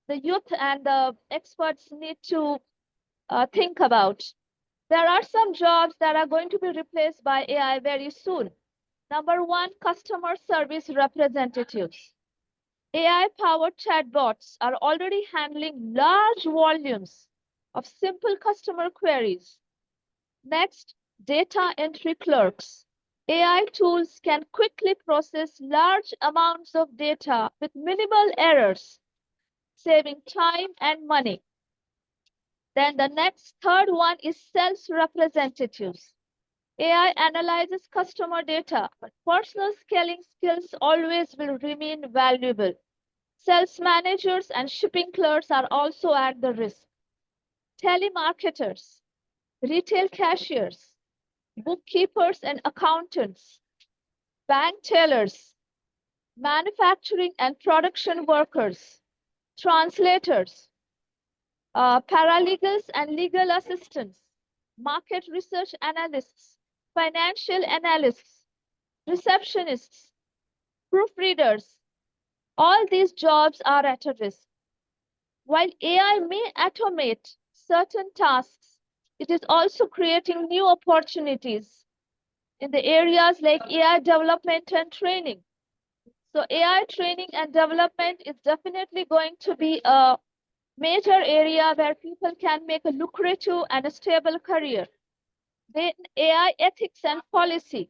the youth and the experts need to think about. There are some jobs that are going to be replaced by AI very soon. Number one, customer service representatives. AI-powered chatbots are already handling large volumes of simple customer queries. Next, data entry clerks. AI tools can quickly process large amounts of data with minimal errors, saving time and money. Then the next, third one is sales representatives. AI analyzes customer data, but personal scaling skills always will remain valuable. Sales managers and shipping clerks are also at the risk. Telemarketers, retail cashiers, bookkeepers and accountants, bank tellers, manufacturing and production workers, translators, paralegals and legal assistants, market research analysts, financial analysts, receptionists, proofreaders, All these jobs are at a risk. While AI may automate certain tasks, it is also creating new opportunities in the areas like AI development and training. So AI training and development is definitely going to be a major area where people can make a lucrative and a stable career. Then AI ethics and policy.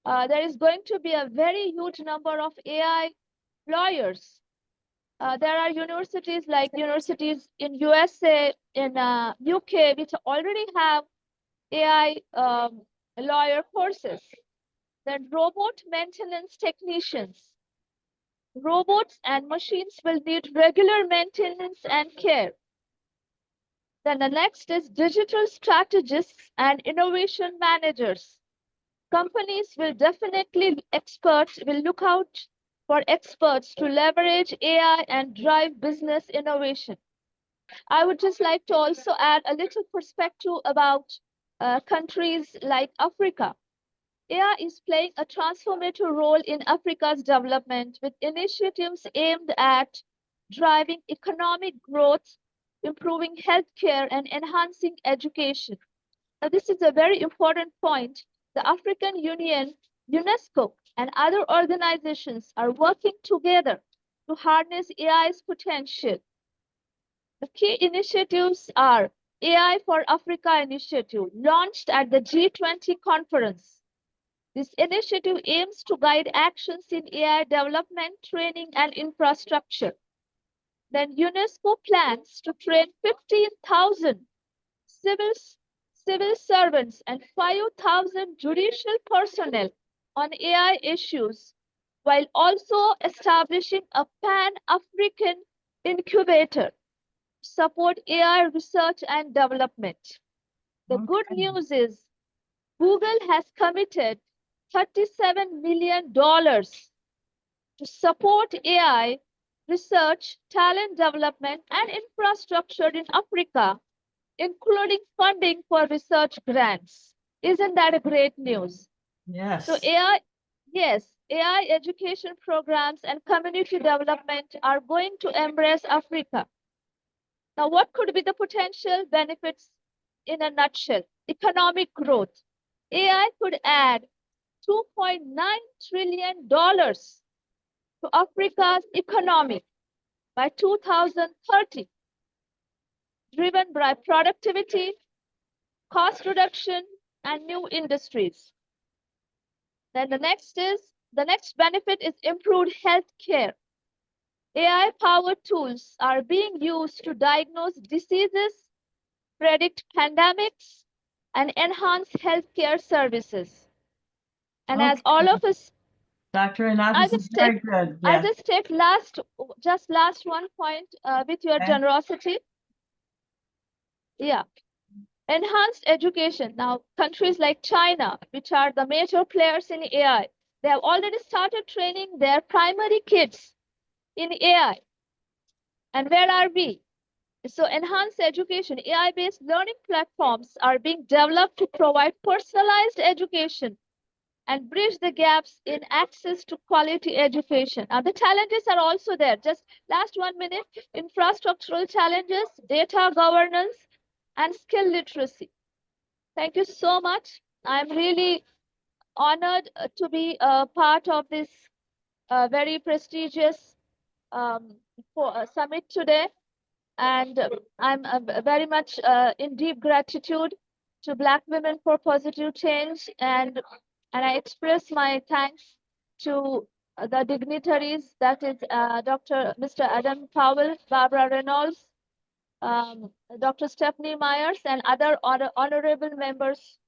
There is going to be a very huge number of AI lawyers. There are universities like universities in USA, in UK, which already have AI lawyer courses. Then robot maintenance technicians. Robots and machines will need regular maintenance and care. Then the next is digital strategists and innovation managers. Companies will look out for experts to leverage AI and drive business innovation. I would just like to also add a little perspective about countries like Africa. AI is playing a transformative role in Africa's development with initiatives aimed at driving economic growth, improving healthcare, and enhancing education. Now, this is a very important point. The African Union, UNESCO, and other organizations are working together to harness AI's potential. The key initiatives are AI for Africa initiative, launched at the G20 conference. This initiative aims to guide actions in AI development, training, and infrastructure. Then UNESCO plans to train 15,000 civil servants and 5,000 judicial personnel on AI issues, while also establishing a Pan-African incubator to support AI research and development. The good news is Google has committed $37 million to support AI research, talent development, and infrastructure in Africa, including funding for research grants. Isn't that a great news? Yes. So AI education programs and community development are going to embrace Africa. Now, what could be the potential benefits in a nutshell? Economic growth. AI could add $2.9 trillion to Africa's economy by 2030, driven by productivity, cost reduction, and new industries. Then the next benefit is improved health care. AI-powered tools are being used to diagnose diseases, predict pandemics, and enhance healthcare services. And as all of us, Dr. Anant, I'll this is just very take good. I'll Yes. just take last one point with your Okay. generosity. Yeah. Enhanced education. Now, countries like China, which are the major players in AI, they have already started training their primary kids in AI. And where are we? So enhanced education, AI-based learning platforms are being developed to provide personalized education and bridge the gaps in access to quality education. Now, the challenges are also there. Just last 1 minute, infrastructural challenges, data governance, and skill literacy. Thank you so much. I'm really honored to be a part of this very prestigious summit today. And I'm very much in deep gratitude to Black Women for Positive Change. And I express my thanks to the dignitaries, that is Mr. Adam Powell, Barbara Reynolds, Dr. Stephanie Myers, and other honorable members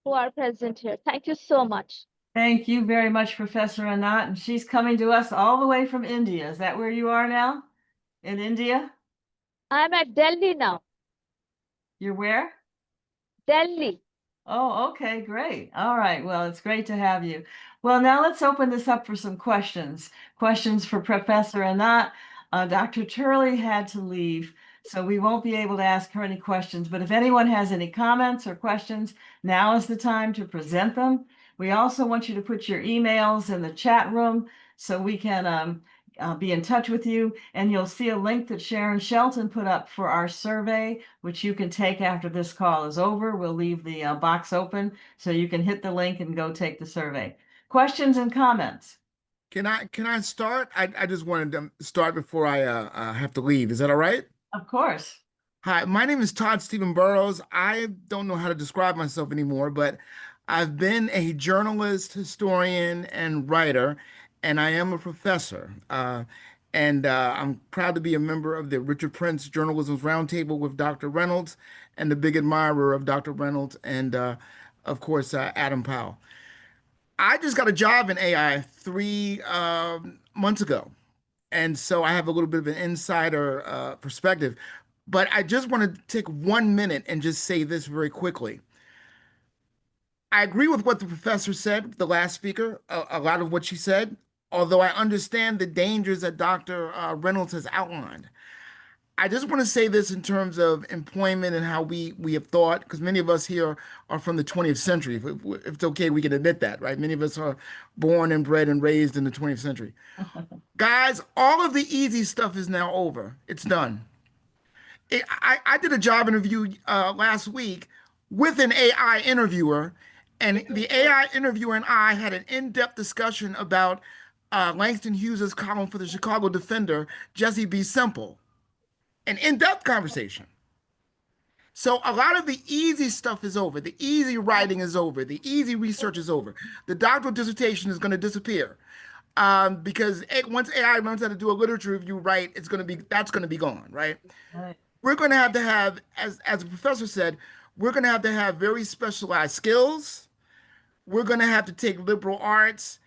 who are present here. Thank you so much. Thank you very much, Professor Anant. And she's coming to us all the way from India. Is that where you are now? In India? I'm at Delhi now. You're where? Delhi. Oh, okay, great. All right. Well, it's great to have you. Well, now let's open this up for some questions. Questions for Professor Anant. Dr. Turley had to leave, so we won't be able to ask her any questions. But if anyone has any comments or questions, now is the time to present them. We also want you to put your emails in the chat room so we can be in touch with you, and you'll see a link that Sharon Shelton put up for our survey, which you can take after this call is over. We'll leave the box open so you can hit the link and go take the survey. Questions and comments? Can I start? I just wanted to start before I have to leave. Is that all right? Of course. Hi, my name is Todd Stephen Burrows. I don't know how to describe myself anymore, but I've been a journalist, historian, and writer, and I am a professor. I'm proud to be a member of the Richard Prince Journalism's Roundtable with Dr. Reynolds, and the big admirer of Dr. Reynolds and, of course, Adam Powell. I just got a job in AI 3 months ago. And so I have a little bit of an insider perspective. But I just want to take 1 minute and just say this very quickly. I agree with what the professor said, the last speaker, a lot of what she said, although I understand the dangers that Dr. Reynolds has outlined. I just want to say this in terms of employment and how we have thought, because many of us here are from the 20th century. If it's okay, we can admit that, right? Many of us are born and bred and raised in the 20th century. Guys, all of the easy stuff is now over. It's done. I did a job interview last week with an AI interviewer, and the AI interviewer and I had an in-depth discussion about Langston Hughes's column for the Chicago Defender, Jesse B. Simple. An in-depth conversation. So a lot of the easy stuff is over. The easy writing is over. The easy research is over. The doctoral dissertation is going to disappear because once AI learns how to do a literature review right, that's going to be gone, right? Right. We're going to have, as the professor said, we're going to have very specialized skills. We're going to have to take liberal arts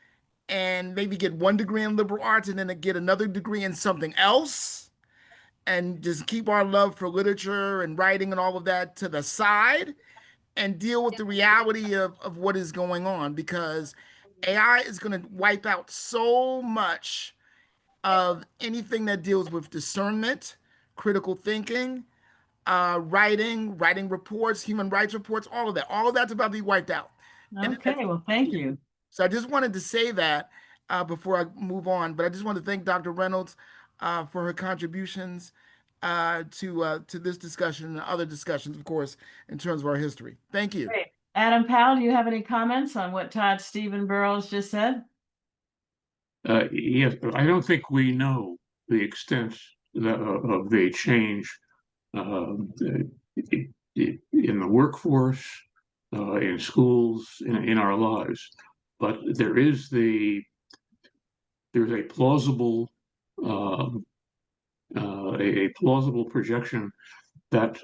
and maybe get 1 degree in liberal arts and then get another degree in something else, and just keep our love for literature and writing and all of that to the side and deal with the reality of what is going on, because AI is going to wipe out so much of anything that deals with discernment, critical thinking, writing reports, human rights reports, all of that. All of that's about to be wiped out. Okay, well, thank you. So I just wanted to say that before I move on, but I just want to thank Dr. Reynolds for her contributions to this discussion and other discussions, of course, in terms of our history. Thank you. Great. Adam Powell, do you have any comments on what Todd Stephen Burrows just said? Yes, I don't think we know the extent of the change in the workforce, in schools, in our lives, but there's a plausible projection that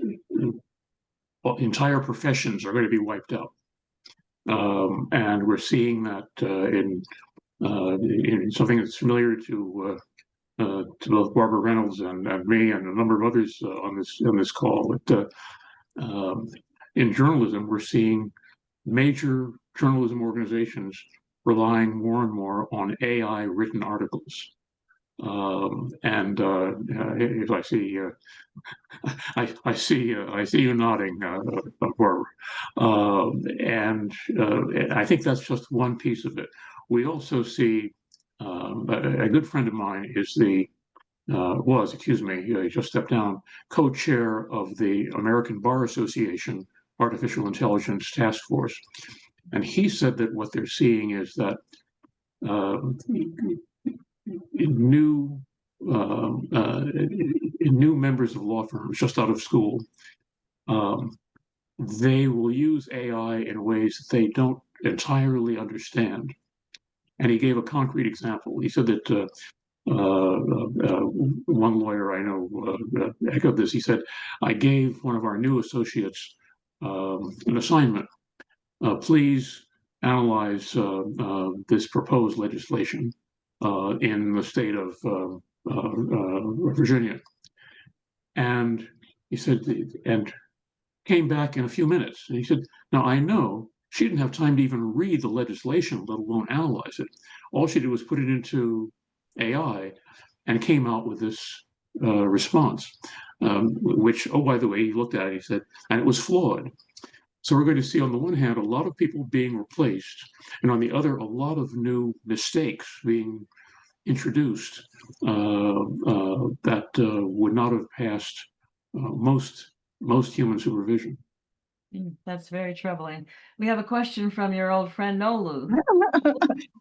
entire professions are going to be wiped out, and we're seeing that in something that's familiar to both Barbara Reynolds and me and a number of others on this call. That in journalism, we're seeing major journalism organizations relying more and more on AI written articles. If I see, I see you nodding, Barbara. I think that's just one piece of it. We also see a good friend of mine is he just stepped down, co-chair of the American Bar Association Artificial Intelligence Task Force. And he said that what they're seeing is that new members of law firms just out of school, they will use AI in ways that they don't entirely understand. And he gave a concrete example. He said that one lawyer I know echoed this. He said, I gave one of our new associates an assignment. Please analyze this proposed legislation in the state of Virginia. And he said, and came back in a few minutes. And he said, now I know she didn't have time to even read the legislation, let alone analyze it. All she did was put it into AI and came out with this response, which, oh, by the way, he looked at it, he said, and it was flawed. So we're going to see, on the one hand, a lot of people being replaced, and on the other, a lot of new mistakes being introduced that would not have passed most human supervision. That's very troubling. We have a question from your old friend Nolu.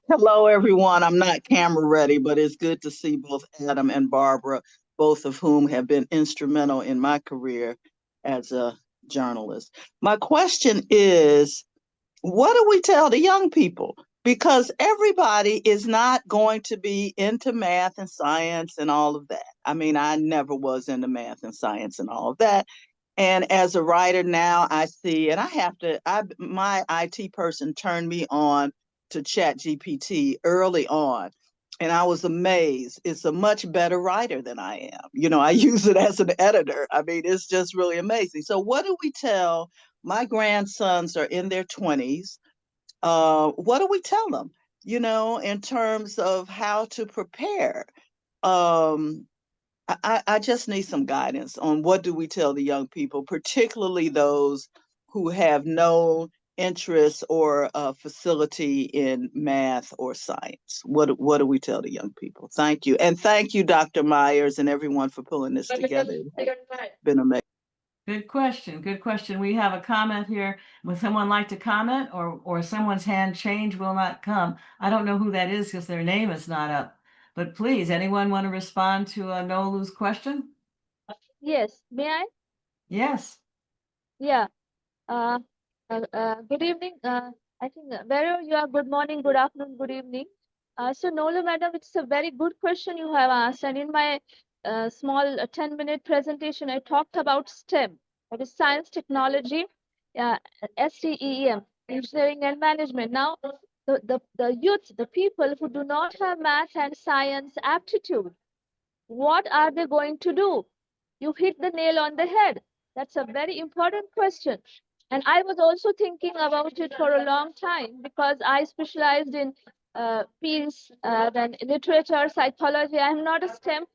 Hello, everyone. I'm not camera ready, but it's good to see both Adam and Barbara, both of whom have been instrumental in my career as a journalist. My question is, what do we tell the young people? Because everybody is not going to be into math and science and all of that. I mean, I never was into math and science and all of that. And as a writer now, I see, and my IT person turned me on to ChatGPT early on. And I was amazed. It's a much better writer than I am. You know, I use it as an editor. I mean, it's just really amazing. So what do we tell? My grandsons are in their 20s. What do we tell them, you know, in terms of how to prepare? I just need some guidance on what do we tell the young people, particularly those who have no interest or facility in math or science. What do we tell the young people? Thank you. And thank you, Dr. Myers and everyone for pulling this together. It's been amazing. Good question. Good question. We have a comment here. Would someone like to comment, or someone's hand change will not come? I don't know who that is because their name is not up. But please, anyone want to respond to Nolu's question? Yes, may I? Yes. Yeah. Good evening. I think wherever you are, good morning, good afternoon, good evening. So Nolu madam, it's a very good question you have asked. And in my small 10-minute presentation, I talked about STEM, that is science, technology, STEM, engineering and management. Now, the youth, the people who do not have math and science aptitude, what are they going to do? You hit the nail on the head. That's a very important question. And I was also thinking about it for a long time because I specialized in peace, then literature, psychology. I'm not a STEM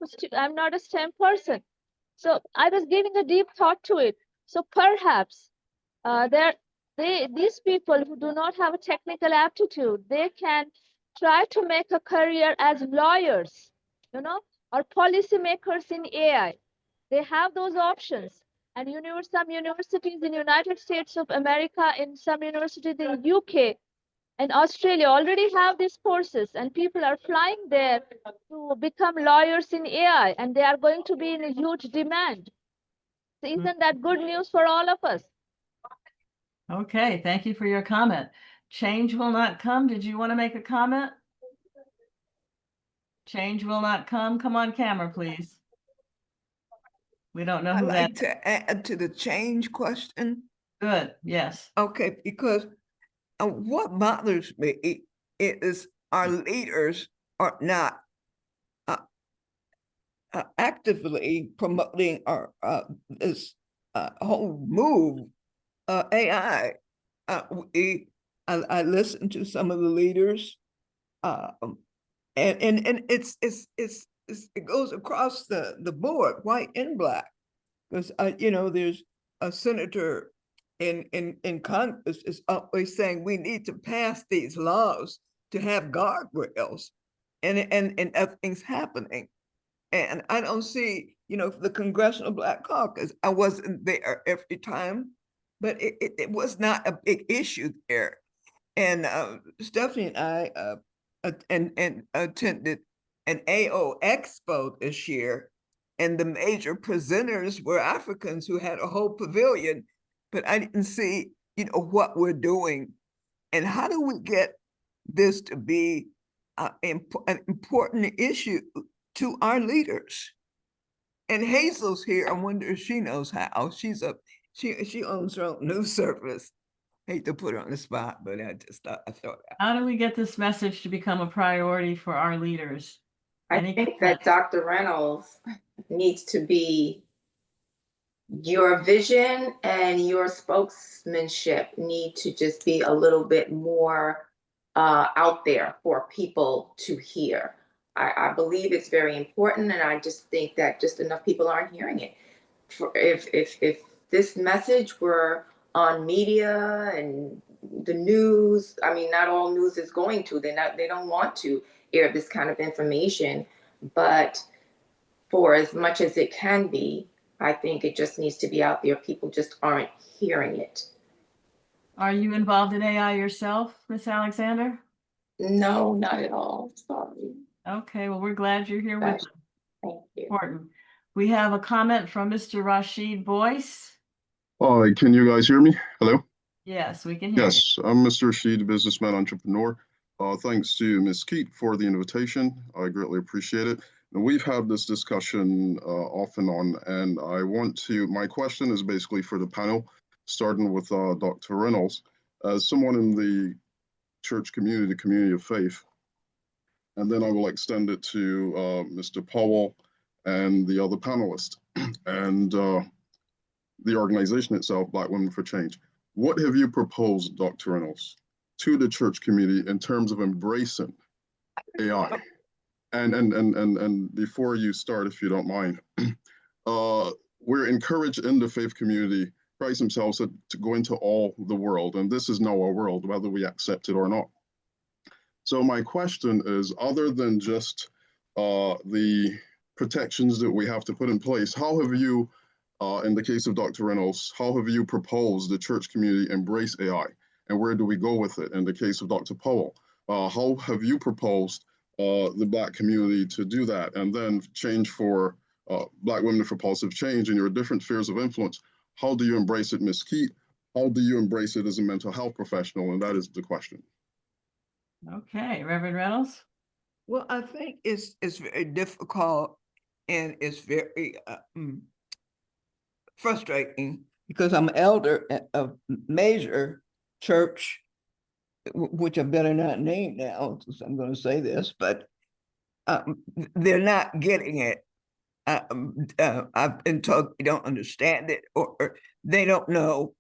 person. So I was giving a deep thought to it. So perhaps these people who do not have a technical aptitude, they can try to make a career as lawyers, you know, or policymakers in AI. They have those options. And some universities in United States of America, in some universities in UK and Australia already have these courses, and people are flying there to become lawyers in AI, and they are going to be in a huge demand. So isn't that good news for all of us? Okay, thank you for your comment. Change will not come. Did you want to make a comment? Change will not come. Come on camera, please. We don't know I'd who that like to add to the change question. Good, yes. Okay, because what bothers me is our leaders are not actively promoting our this whole move AI. I listen to some of the leaders, and it goes across the board, white and black, because you know, there's a senator in Congress is always saying we need to pass these laws to have guardrails, and nothing's happening. And I don't see, you know, the Congressional Black Caucus. I wasn't there every time, but it was not a big issue there. And Stephanie and I attended an AO Expo this year, and the major presenters were Africans who had a whole pavilion, but I didn't see, you know, what we're doing and how do we get this to be an important issue to our leaders. And Hazel's here. I wonder if she knows how. She owns her own news service. Hate to put her on the spot, but I thought. How do we get this message to become a priority for our leaders? I think that Dr. Reynolds needs to be your vision, and your spokesmanship need to just be a little bit more out there for people to hear. I believe it's very important, and I just think that just enough people aren't hearing it. If this message were on media and the news, I mean, not all news is going to, they don't want to. air this kind of information, but for as much as it can be, I think it just needs to be out there. People just aren't hearing it. Are you involved in AI yourself, Miss Alexander? No, not at all. Sorry. Okay, well, we're glad you're here with us. Thank you. Important. We have a comment from Mr. Rashid Boyce. Hi, can you guys hear me? Hello? Yes, we can hear you. Yes, I'm Mr. Rashid, businessman, entrepreneur. Thanks to Ms. Keat for the invitation. I greatly appreciate it. And we've had this discussion off and on, and my question is basically for the panel, starting with Dr. Reynolds. As someone in the church community, the community of faith, and then I will extend it to Mr. Powell and the other panelists, and the organization itself, Black Women for Change. What have you proposed, Dr. Reynolds, to the church community in terms of embracing AI? And before you start, if you don't mind, we're encouraged in the faith community, Christ himself said, to go into all the world, and this is now our world, whether we accept it or not. So my question is, other than just the protections that we have to put in place, how have you, in the case of Dr. Reynolds, how have you proposed the church community embrace AI? And where do we go with it? In the case of Dr. Powell, how have you proposed the Black community to do that? And then change for Black Women for Positive Change in your different spheres of influence. How do you embrace it, Ms. Keat? How do you embrace it as a mental health professional? And that is the question. Okay, Reverend Reynolds. Well, I think it's very difficult and it's very frustrating because I'm elder at a major church, which I better not name now, so I'm going to say this, but they're not getting it. I've been told they don't understand it, or they don't know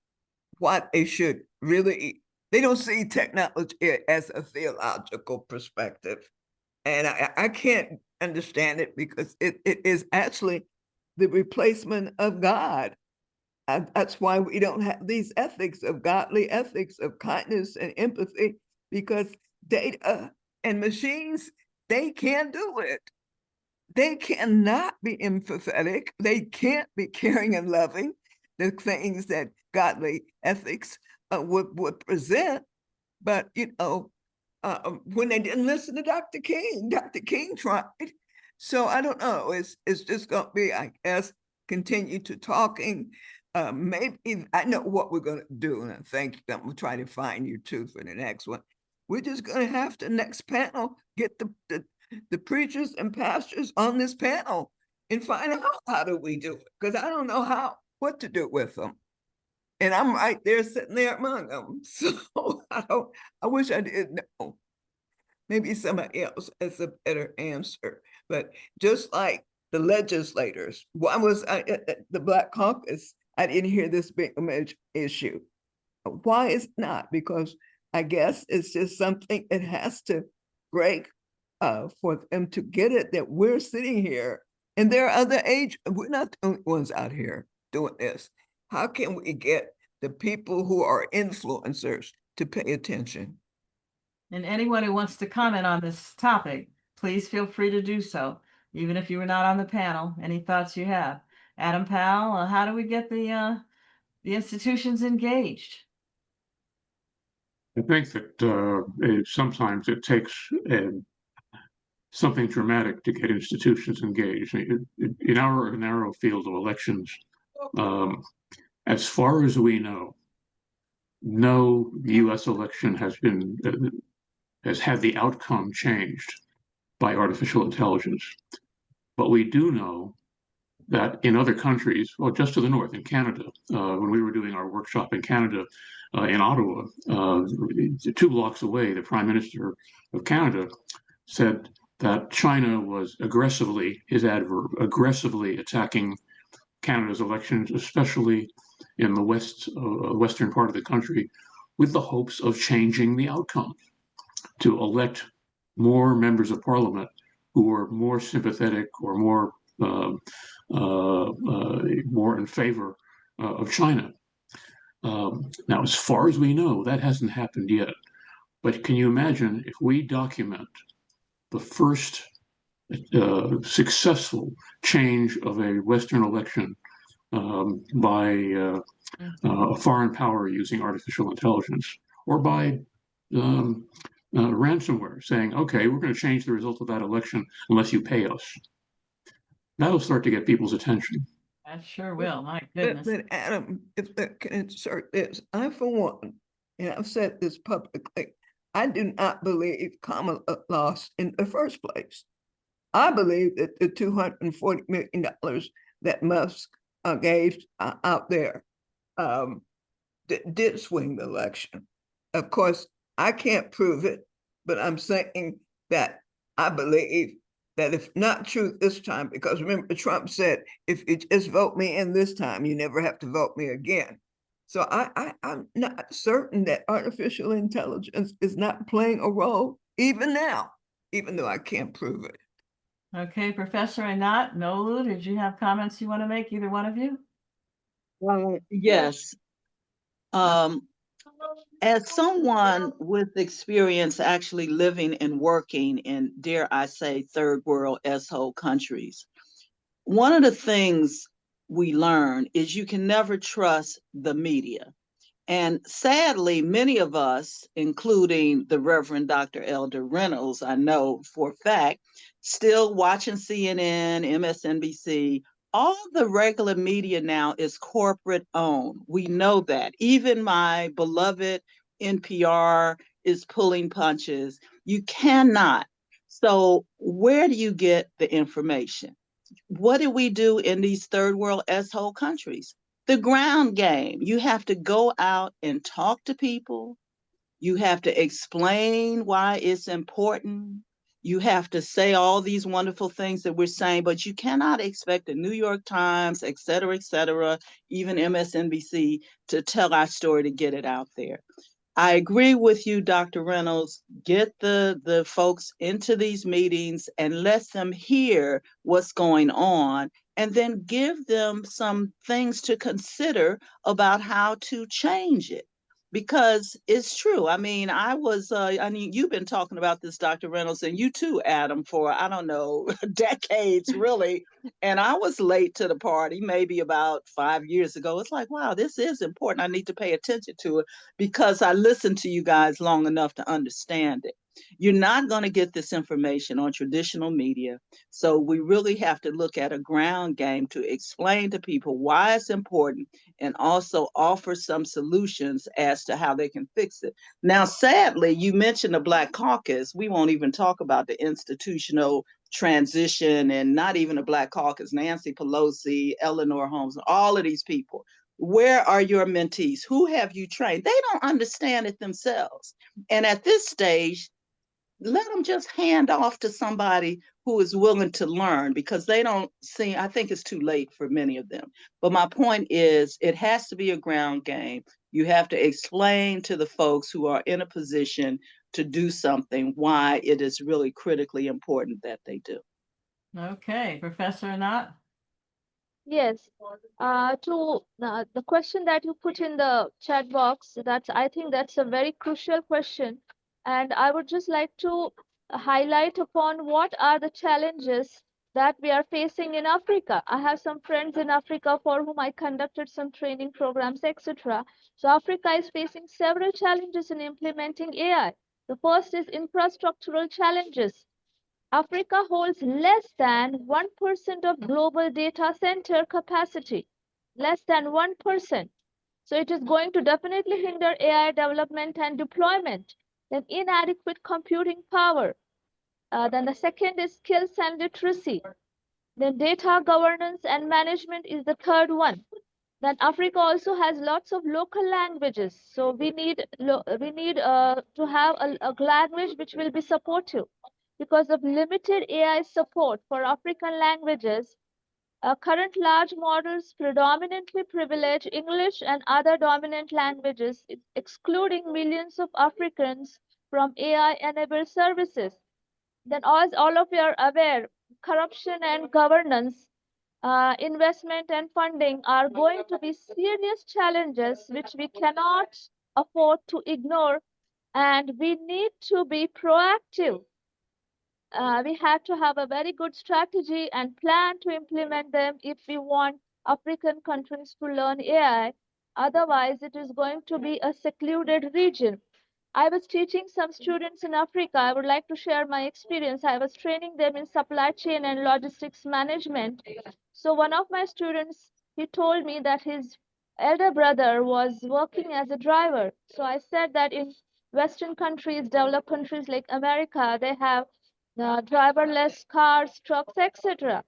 what they should really, they don't see technology as a theological perspective. And I can't understand it because it is actually the replacement of God. That's why we don't have these ethics of godly ethics of kindness and empathy, because data and machines, they can't do it. They cannot be empathetic. They can't be caring and loving, the things that godly ethics would present. But, when they didn't listen to Dr. King tried. So I don't know. It's just going to be, I guess, continue to talking. Maybe I know what we're going to do, and I think I'm going to try to find you too for the next one. We're just going to have to, next panel, get the preachers and pastors on this panel and find out how do we do it, because I don't know what to do with them. And I'm right there sitting there among them. So I wish I did know. Maybe somebody else has a better answer. But just like the legislators, why was I at the Black Caucus? I didn't hear this big issue. Why is it not? Because I guess it's just something it has to break for them to get it, that we're sitting here and there are other we're not the only ones out here doing this. How can we get the people who are influencers to pay attention? And anyone who wants to comment on this topic, please feel free to do so, even if you were not on the panel. Any thoughts you have? Adam Powell, how do we get the institutions engaged? I think that sometimes it takes something dramatic to get institutions engaged. In our narrow field of elections, as far as we know, no U.S. election has had the outcome changed by artificial intelligence. But we do know that in other countries, well, just to the north, in Canada, when we were doing our workshop in Canada, in Ottawa, 2 blocks away, the Prime Minister of Canada said that China was aggressively attacking Canada's elections, especially in the western part of the country, with the hopes of changing the outcome, to elect more members of parliament who were more sympathetic or more in favor of China. Now, as far as we know, that hasn't happened yet. But can you imagine if we document the first successful change of a Western election by a foreign power using artificial intelligence, or by ransomware saying, okay, we're going to change the result of that election unless you pay us. That'll start to get people's attention. That sure will. My But, goodness. but Adam, if I can insert this, I for one, and I've said this publicly, I do not believe Kamala lost in the first place. I believe that the $240 million that Musk gave out there did swing the election. Of course, I can't prove it, but I'm saying that I believe that if not true this time, because remember Trump said, if you just vote me in this time, you never have to vote me again. So I'm not certain that artificial intelligence is not playing a role even now, even though I can't prove it. Okay, Professor Anant, Nolu, did you have comments you want to make, either one of you? Yes. As someone with experience actually living and working in, dare I say, third world S-hole countries, one of the things we learn is you can never trust the media. And sadly, many of us, including the Reverend Dr. Elder Reynolds, I know for a fact, still watching CNN, MSNBC. All the regular media now is corporate owned. We know that. Even my beloved NPR is pulling punches. You cannot. So where do you get the information? What do we do in these third world S-hole countries? The ground game. You have to go out and talk to people. You have to explain why it's important. You have to say all these wonderful things that we're saying, but you cannot expect the New York Times, et cetera, even MSNBC to tell our story to get it out there. I agree with you, Dr. Reynolds. Get the folks into these meetings and let them hear what's going on, and then give them some things to consider about how to change it. Because it's true. I mean, you've been talking about this, Dr. Reynolds, and you too, Adam, for, I don't know, decades, really. And I was late to the party, maybe about 5 years ago. It's like, wow, this is important. I need to pay attention to it because I listened to you guys long enough to understand it. You're not going to get this information on traditional media. So we really have to look at a ground game to explain to people why it's important and also offer some solutions as to how they can fix it. Now, sadly, you mentioned the Black Caucus. We won't even talk about the institutional transition, and not even the Black Caucus, Nancy Pelosi, Eleanor Holmes, all of these people. Where are your mentees? Who have you trained? They don't understand it themselves. And at this stage, let them just hand off to somebody who is willing to learn, because they don't see, I think it's too late for many of them. But my point is, it has to be a ground game. You have to explain to the folks who are in a position to do something why it is really critically important that they do. Okay, Professor Anant. Yes. To the question that you put in the chat box, I think that's a very crucial question. And I would just like to highlight upon what are the challenges that we are facing in Africa. I have some friends in Africa for whom I conducted some training programs, etc. So Africa is facing several challenges in implementing AI. The first is infrastructural challenges. Africa holds less than 1% of global data center capacity, less than 1%. So it is going to definitely hinder AI development and deployment. Then inadequate computing power. Then the second is skills and literacy. Then data governance and management is the third one. Then Africa also has lots of local languages. So we need to have a language which will be supportive. Because of limited AI support for African languages, current large models predominantly privilege English and other dominant languages, excluding millions of Africans from AI-enabled services. Then, as all of you are aware, corruption and governance, investment and funding are going to be serious challenges which we cannot afford to ignore, and we need to be proactive we had to have a very good strategy and plan to implement them if we want African countries to learn AI. Otherwise, it is going to be a secluded region. I was teaching some students in Africa. I would like to share my experience. I was training them in supply chain and logistics management. So one of my students, he told me that his elder brother was working as a driver. So I said that in Western countries, developed countries like America, they have driverless cars, trucks, etc.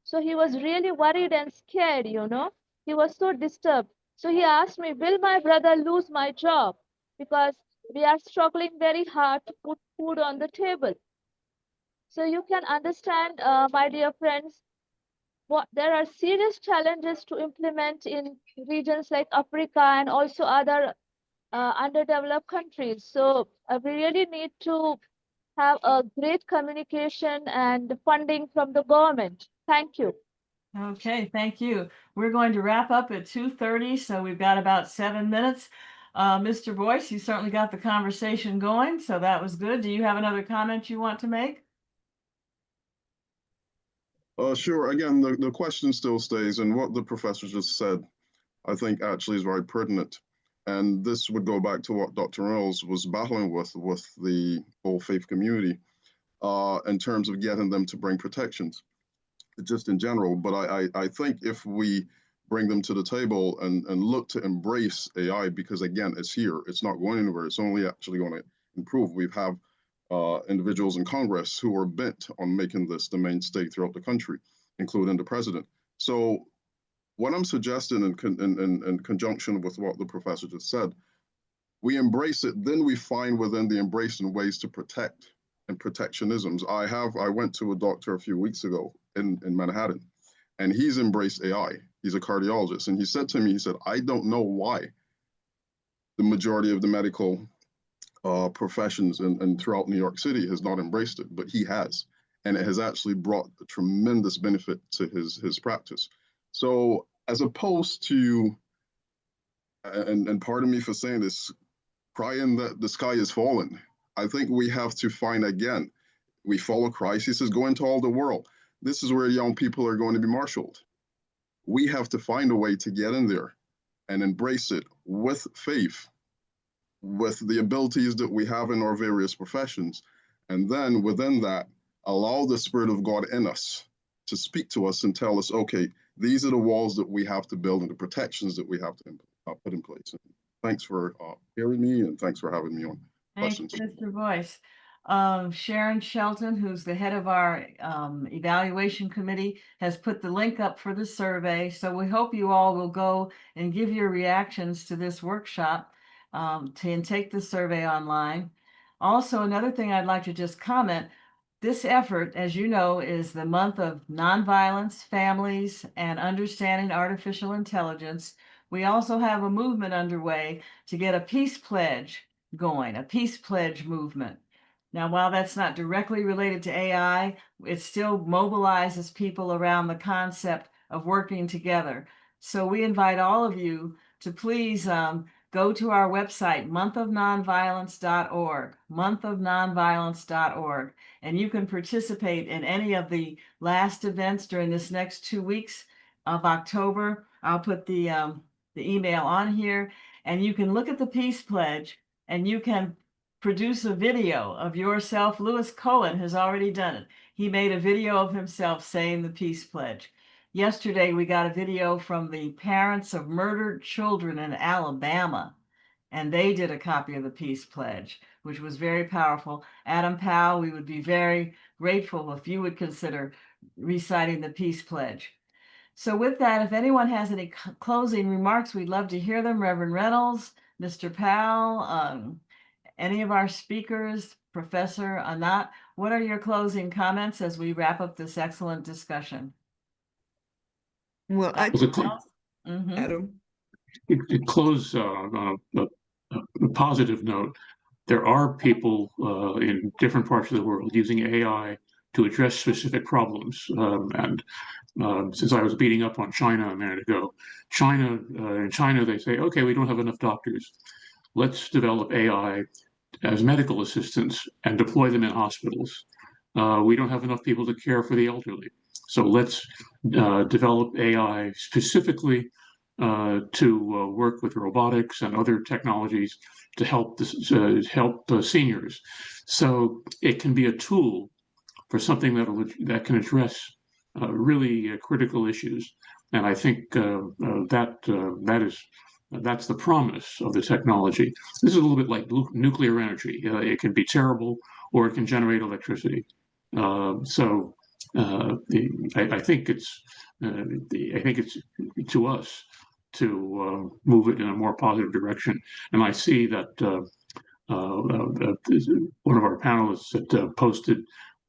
So he was really worried and scared, you know. He was so disturbed. So he asked me, will my brother lose my job? Because we are struggling very hard to put food on the table. So you can understand, my dear friends, there are serious challenges to implement in regions like Africa and also other underdeveloped countries. So we really need to have a great communication and funding from the government. Thank you. Okay, thank you. We're going to wrap up at 2:30, so we've got about 7 minutes. Mr. Boyce, you certainly got the conversation going, so that was good. Do you have another comment you want to make? Sure. Again, the question still stays, and what the professor just said, I think actually is very pertinent. And this would go back to what Dr. Reynolds was battling with the whole faith community in terms of getting them to bring protections, just in general. But I think if we bring them to the table and look to embrace AI, because again, it's here, it's not going anywhere, it's only actually going to improve. We have individuals in Congress who are bent on making this the mainstay throughout the country, including the president. So what I'm suggesting in conjunction with what the professor just said, we embrace it, then we find within the embracing ways to protect and protectionisms. I went to a doctor a few weeks ago in Manhattan, and he's embraced AI. He's a cardiologist, and he said to me, he said, I don't know why the majority of the medical professions and throughout New York City has not embraced it, but he has, and it has actually brought a tremendous benefit to his practice. So as opposed to, and pardon me for saying this, crying that the sky is falling, I think we have to find again, we follow Christ. He says, go into all the world. This is where young people are going to be marshaled. We have to find a way to get in there and embrace it with faith, with the abilities that we have in our various professions. And then within that, allow the Spirit of God in us to speak to us and tell us, okay, these are the walls that we have to build and the protections that we have to put in place. And thanks for hearing me, and thanks for having me on. Thank you, Mr. Boyce. Sharon Shelton, who's the head of our evaluation committee, has put the link up for the survey. So we hope you all will go and give your reactions to this workshop and take the survey online. Also, another thing I'd like to just comment, this effort, as you know, is the month of nonviolence, families, and understanding artificial intelligence. We also have a movement underway to get a peace pledge going, a peace pledge movement. Now, while that's not directly related to AI, it still mobilizes people around the concept of working together. So we invite all of you to please go to our website, monthofnonviolence.org, monthofnonviolence.org, and you can participate in any of the last events during this next 2 weeks of October. I'll put the email on here, and you can look at the Peace Pledge, and you can produce a video of yourself. Lewis Cohen has already done it. He made a video of himself saying the Peace Pledge. Yesterday, we got a video from the parents of murdered children in Alabama, and they did a copy of the Peace Pledge, which was very powerful. Adam Powell, we would be very grateful if you would consider reciting the Peace Pledge. So with that, if anyone has any closing remarks, we'd love to hear them. Reverend Reynolds, Mr. Powell, any of our speakers, Professor Anant, what are your closing comments as we wrap up this excellent discussion? Well, Adam. To close on a positive note, there are people in different parts of the world using AI to address specific problems. Since I was beating up on China a minute ago, in China, they say, okay, we don't have enough doctors. Let's develop AI as medical assistants and deploy them in hospitals. we don't have enough people to care for the elderly. So let's develop AI specifically to work with robotics and other technologies to help seniors. So it can be a tool for something that can address really critical issues. And I think that's the promise of the technology. This is a little bit like nuclear energy. It can be terrible, or it can generate electricity. I think it's to us to move it in a more positive direction. And I see that one of our panelists had posted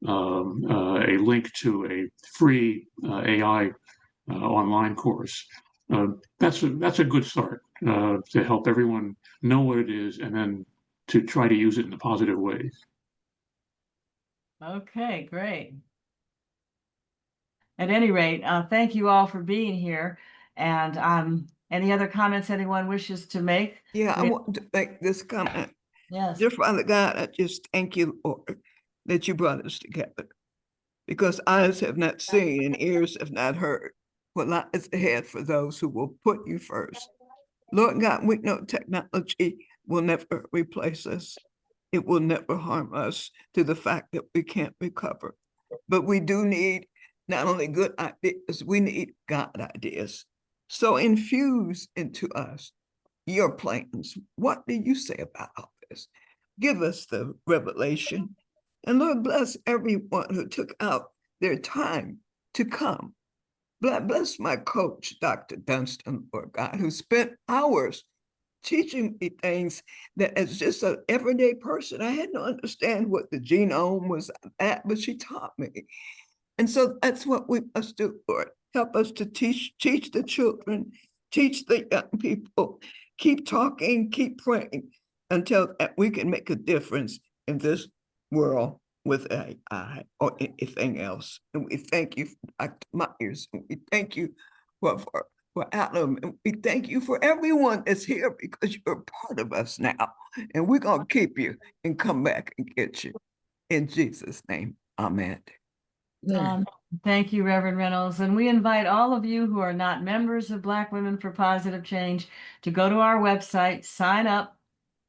a link to a free AI online course. That's a good start to help everyone know what it is, and then to try to use it in a positive way. Okay, great. At any rate, thank you all for being here. And any other comments anyone wishes to make? Yeah, I want to make this comment. Yes. Dear Father God, I just thank you, Lord, that you brought us together, because eyes have not seen and ears have not heard what lies ahead for those who will put you first. Lord God, we know technology will never replace us. It will never harm us to the fact that we can't recover. But we do need not only good ideas, we need God ideas. So infuse into us your plans. What do you say about all this? Give us the revelation. And Lord, bless everyone who took out their time to come. Bless my coach, Dr. Dunstan, Lord God, who spent hours teaching me things that as just an everyday person, I had to understand what the genome was at, but she taught me. And so that's what we must do, Lord. Help us to teach the children, teach the young people, keep talking, keep praying until we can make a difference in this world with AI or anything else. And we thank you for Dr. Myers, and we thank you for Adam, and we thank you for everyone that's here, because you're part of us now. And we're going to keep you and come back and get you. In Jesus' name, amen. Thank you, Reverend Reynolds. And we invite all of you who are not members of Black Women for Positive Change to go to our website, sign up.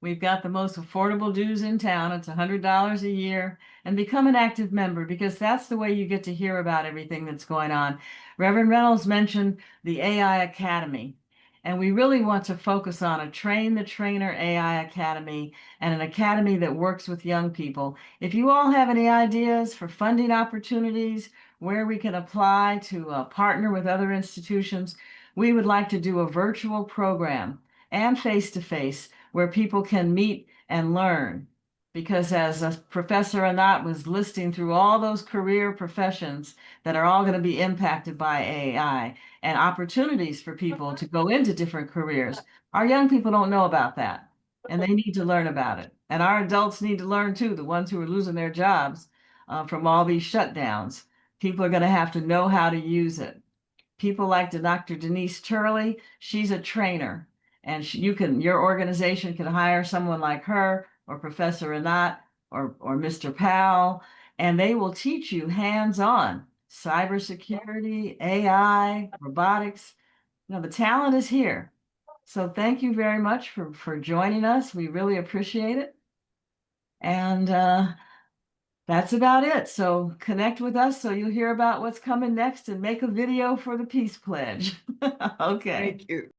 We've got the most affordable dues in town. It's $100 a year, and become an active member, because that's the way you get to hear about everything that's going on. Reverend Reynolds mentioned the AI Academy, and we really want to focus on a Train the Trainer AI Academy, and an academy that works with young people. If you all have any ideas for funding opportunities, where we can apply to partner with other institutions, we would like to do a virtual program and face-to-face where people can meet and learn. Because as Professor Anant was listing through all those career professions that are all going to be impacted by AI, and opportunities for people to go into different careers, our young people don't know about that, and they need to learn about it. And our adults need to learn too, the ones who are losing their jobs from all these shutdowns. People are going to have to know how to use it. People like Dr. Denise Turley, she's a trainer, and your organization can hire someone like her, or Professor Anant, or Mr. Powell, and they will teach you hands-on cybersecurity, AI, robotics. The talent is here. So thank you very much for joining us. We really appreciate it. And that's about it. So connect with us so you'll hear about what's coming next, and make a video for the Peace Pledge. Okay. Thank you.